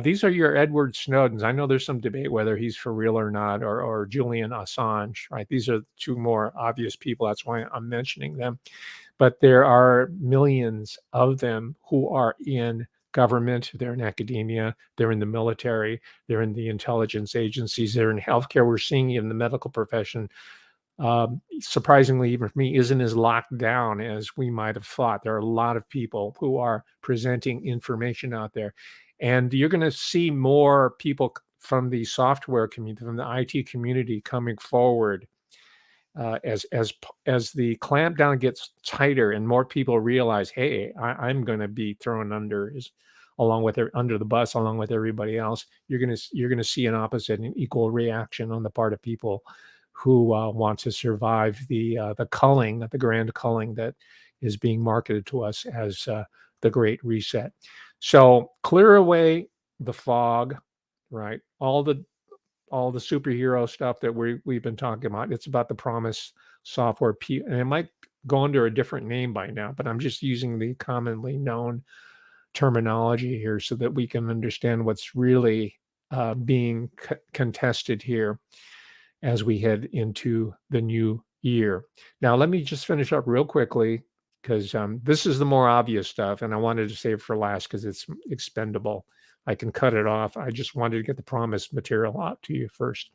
These are your Edward Snowdens. I know there's some debate whether he's for real or not, or Julian Assange, right? These are two more obvious people. That's why I'm mentioning them. But there are millions of them who are in government, they're in academia, they're in the military, they're in the intelligence agencies, they're in healthcare. We're seeing in the medical profession, surprisingly, even for me, isn't as locked down as we might have thought. There are a lot of people who are presenting information out there. And you're going to see more people from the software community, from the IT community coming forward as the clampdown gets tighter and more people realize, hey, I'm going to be thrown under the bus along with everybody else. You're going to see an opposite and equal reaction on the part of people who want to survive the culling, the grand culling that is being marketed to us as the Great Reset. So clear away the fog, right? All the superhero stuff that we've been talking about. It's about the Promise software, and it might go under a different name by now, but I'm just using the commonly known terminology here so that we can understand what's really being contested here as we head into the new year. Now, let me just finish up real quickly because this is the more obvious stuff, and I wanted to save it for last because it's expendable. I can cut it off. I just wanted to get the Promise material out to you first.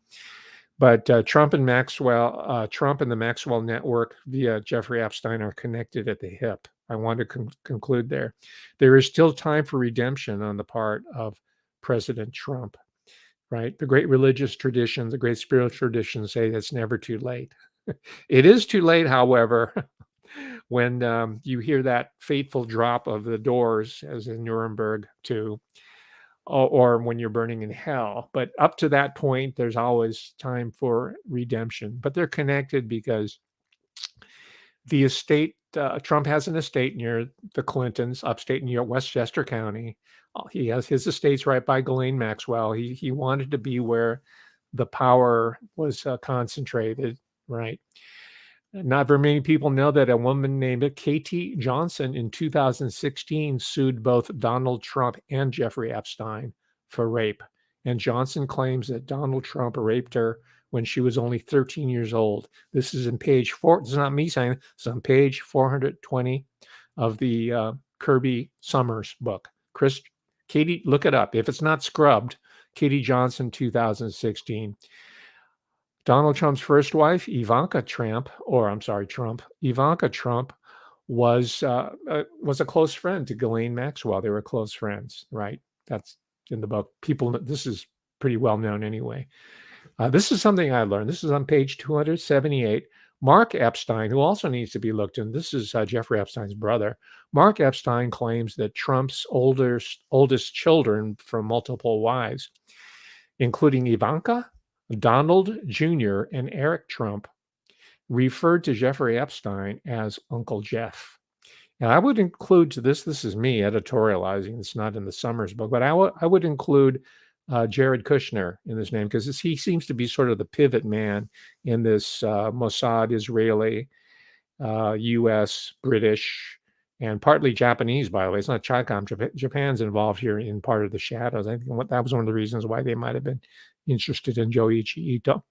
But Trump and the Maxwell Network via Jeffrey Epstein are connected at the hip. I want to conclude there. There is still time for redemption on the part of President Trump, right? The great religious traditions, the great spiritual traditions say it's never too late. It is too late, however, when you hear that fateful drop of the doors, as in Nuremberg, or when you're burning in hell. But up to that point, there's always time for redemption. But they're connected because the estate, Trump has an estate near the Clintons, upstate New York, Westchester County. He has his estates right by Ghislaine Maxwell. He wanted to be where the power was concentrated, right? Not very many people know that a woman named Katie Johnson in 2016 sued both Donald Trump and Jeffrey Epstein for rape. And Johnson claims that Donald Trump raped her when she was only 13 years old. This is in page 4. This is not me saying it. It's on page 420 of the Kirby Summers book. Katie, look it up. If it's not scrubbed, Katie Johnson, 2016. Donald Trump's first wife, Ivanka Trump, Ivanka Trump was a close friend to Ghislaine Maxwell. They were close friends, right? That's in the book. This is pretty well known anyway. This is something I learned. This is on page 278. Mark Epstein, who also needs to be looked in, this is Jeffrey Epstein's brother. Mark Epstein claims that Trump's oldest children from multiple wives, including Ivanka, Donald Jr., and Eric Trump, referred to Jeffrey Epstein as Uncle Jeff. And I would include to this is me editorializing, it's not in the Summers book, but I would include Jared Kushner in this name because he seems to be sort of the pivot man in this Mossad, Israeli, U.S., British, and partly Japanese, by the way. It's not Chicom. Japan's involved here in part of the shadows. I think that was one of the reasons why they might have been interested in Joichi Ito.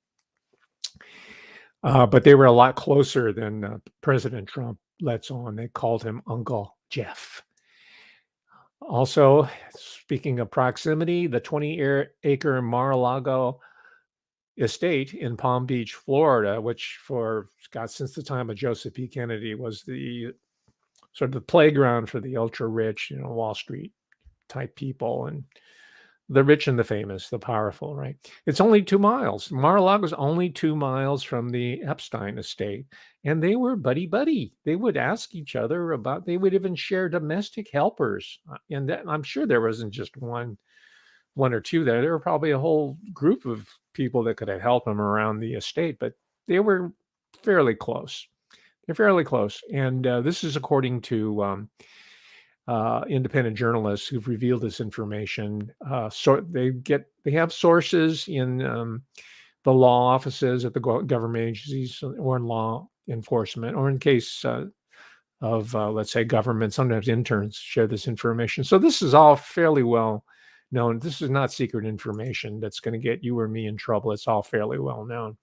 But they were a lot closer than President Trump lets on. They called him Uncle Jeff. Also, speaking of proximity, the 20-acre Mar-a-Lago estate in Palm Beach, Florida, which since the time of Joseph P. Kennedy was the sort of the playground for the ultra-rich, Wall Street type people and the rich and the famous, the powerful, right? It's only 2 miles. Mar-a-Lago is only 2 miles from the Epstein estate. And they were buddy-buddy. They would ask each other they would even share domestic helpers. And I'm sure there wasn't just one or two there. There were probably a whole group of people that could have helped them around the estate, but they were fairly close. They're fairly close. And this is according to independent journalists who've revealed this information. So they have sources in the law offices at the government agencies or in law enforcement, or in case of, let's say, government. Sometimes interns share this information. So this is all fairly well known. This is not secret information that's going to get you or me in trouble. It's all fairly well known.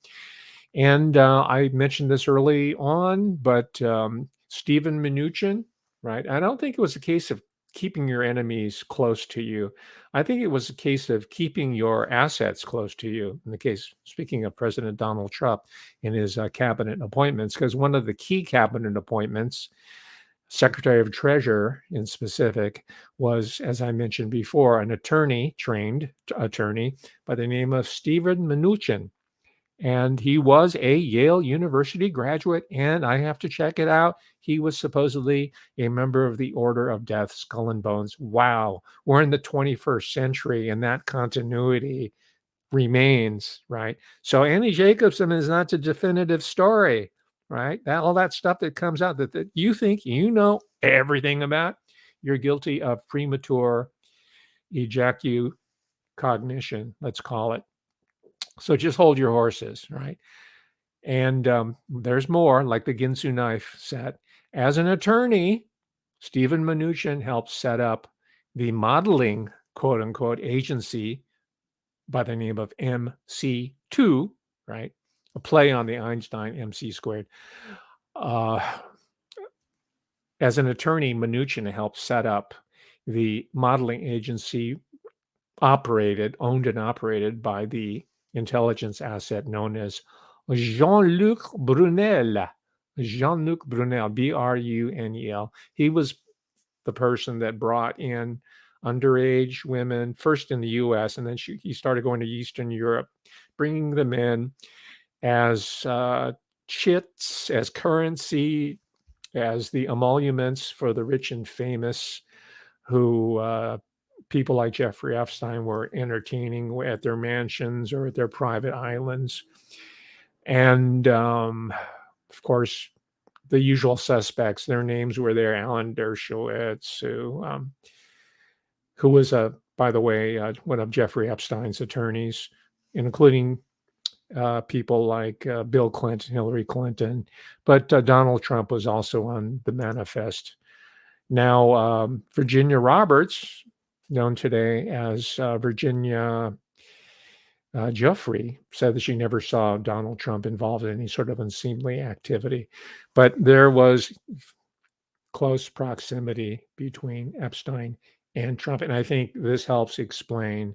And I mentioned this early on, but Steven Mnuchin, right? I don't think it was a case of keeping your enemies close to you. I think it was a case of keeping your assets close to you. In the case, speaking of President Donald Trump and his cabinet appointments, because one of the key cabinet appointments, Secretary of Treasury in specific, was, as I mentioned before, an trained attorney by the name of Steven Mnuchin. And he was a Yale University graduate, and I have to check it out. He was supposedly a member of the Order of Death, Skull and Bones. Wow, we're in the 21st century, and that continuity remains, right? So Annie Jacobson is not the definitive story, right? All that stuff that comes out that you think you know everything about, you're guilty of premature ejaculation, let's call it. So just hold your horses, right? And there's more, like the Ginsu knife set. As an attorney, Stephen Mnuchin helped set up the modeling, quote unquote, agency by the name of MC2, right? A play on the Einstein MC squared. As an attorney, Mnuchin helped set up the modeling agency owned and operated by the intelligence asset known as Jean-Luc Brunel. Jean-Luc Brunel, Brunel. He was the person that brought in underage women, first in the US, and then he started going to Eastern Europe, bringing them in as chits, as currency, as the emoluments for the rich and famous who people like Jeffrey Epstein were entertaining at their mansions or at their private islands. And of course, the usual suspects, their names were there. Alan Dershowitz, who was, by the way, one of Jeffrey Epstein's attorneys, including people like Bill Clinton, Hillary Clinton. But Donald Trump was also on the manifest. Now, Virginia Roberts, known today as Virginia Giuffre, said that she never saw Donald Trump involved in any sort of unseemly activity. But there was close proximity between Epstein and Trump. And I think this helps explain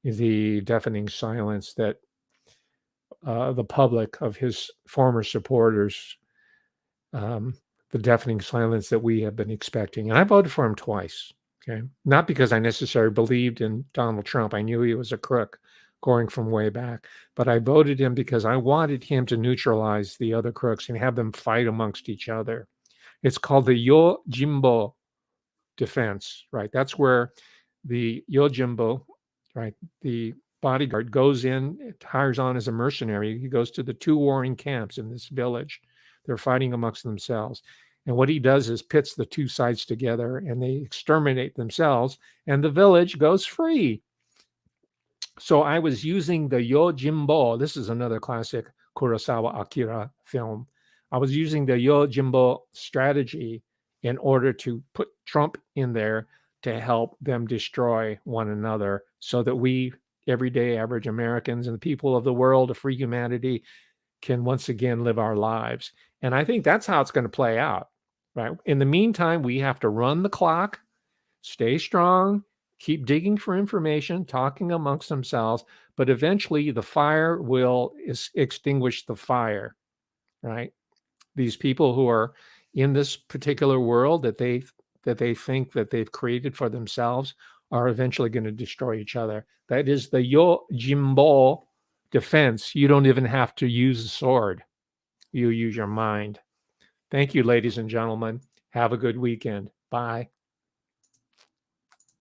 the deafening silence that the public of his former supporters, the deafening silence that we have been expecting. And I voted for him twice. Okay. Not because I necessarily believed in Donald Trump. I knew he was a crook going from way back, but I voted him because I wanted him to neutralize the other crooks and have them fight amongst each other. It's called the Yojimbo defense, right? That's where the Yojimbo, right, the bodyguard goes in, hires on as a mercenary. He goes to the two warring camps in this village. They're fighting amongst themselves. And what he does is pits the two sides together and they exterminate themselves and the village goes free. So I was using the Yojimbo. This is another classic Kurosawa Akira film. I was using the Yojimbo strategy in order to put Trump in there to help them destroy one another so that we, everyday average Americans and the people of the world of free humanity, can once again live our lives. And I think that's how it's going to play out, right? In the meantime, we have to run the clock, stay strong, keep digging for information, talking amongst themselves, but eventually the fire will extinguish the fire, right? These people who are in this particular world that they think that they've created for themselves are eventually going to destroy each other. That is the Yojimbo defense. You don't even have to use a sword. You use your mind. Thank you, ladies and gentlemen. Have a good weekend. Bye.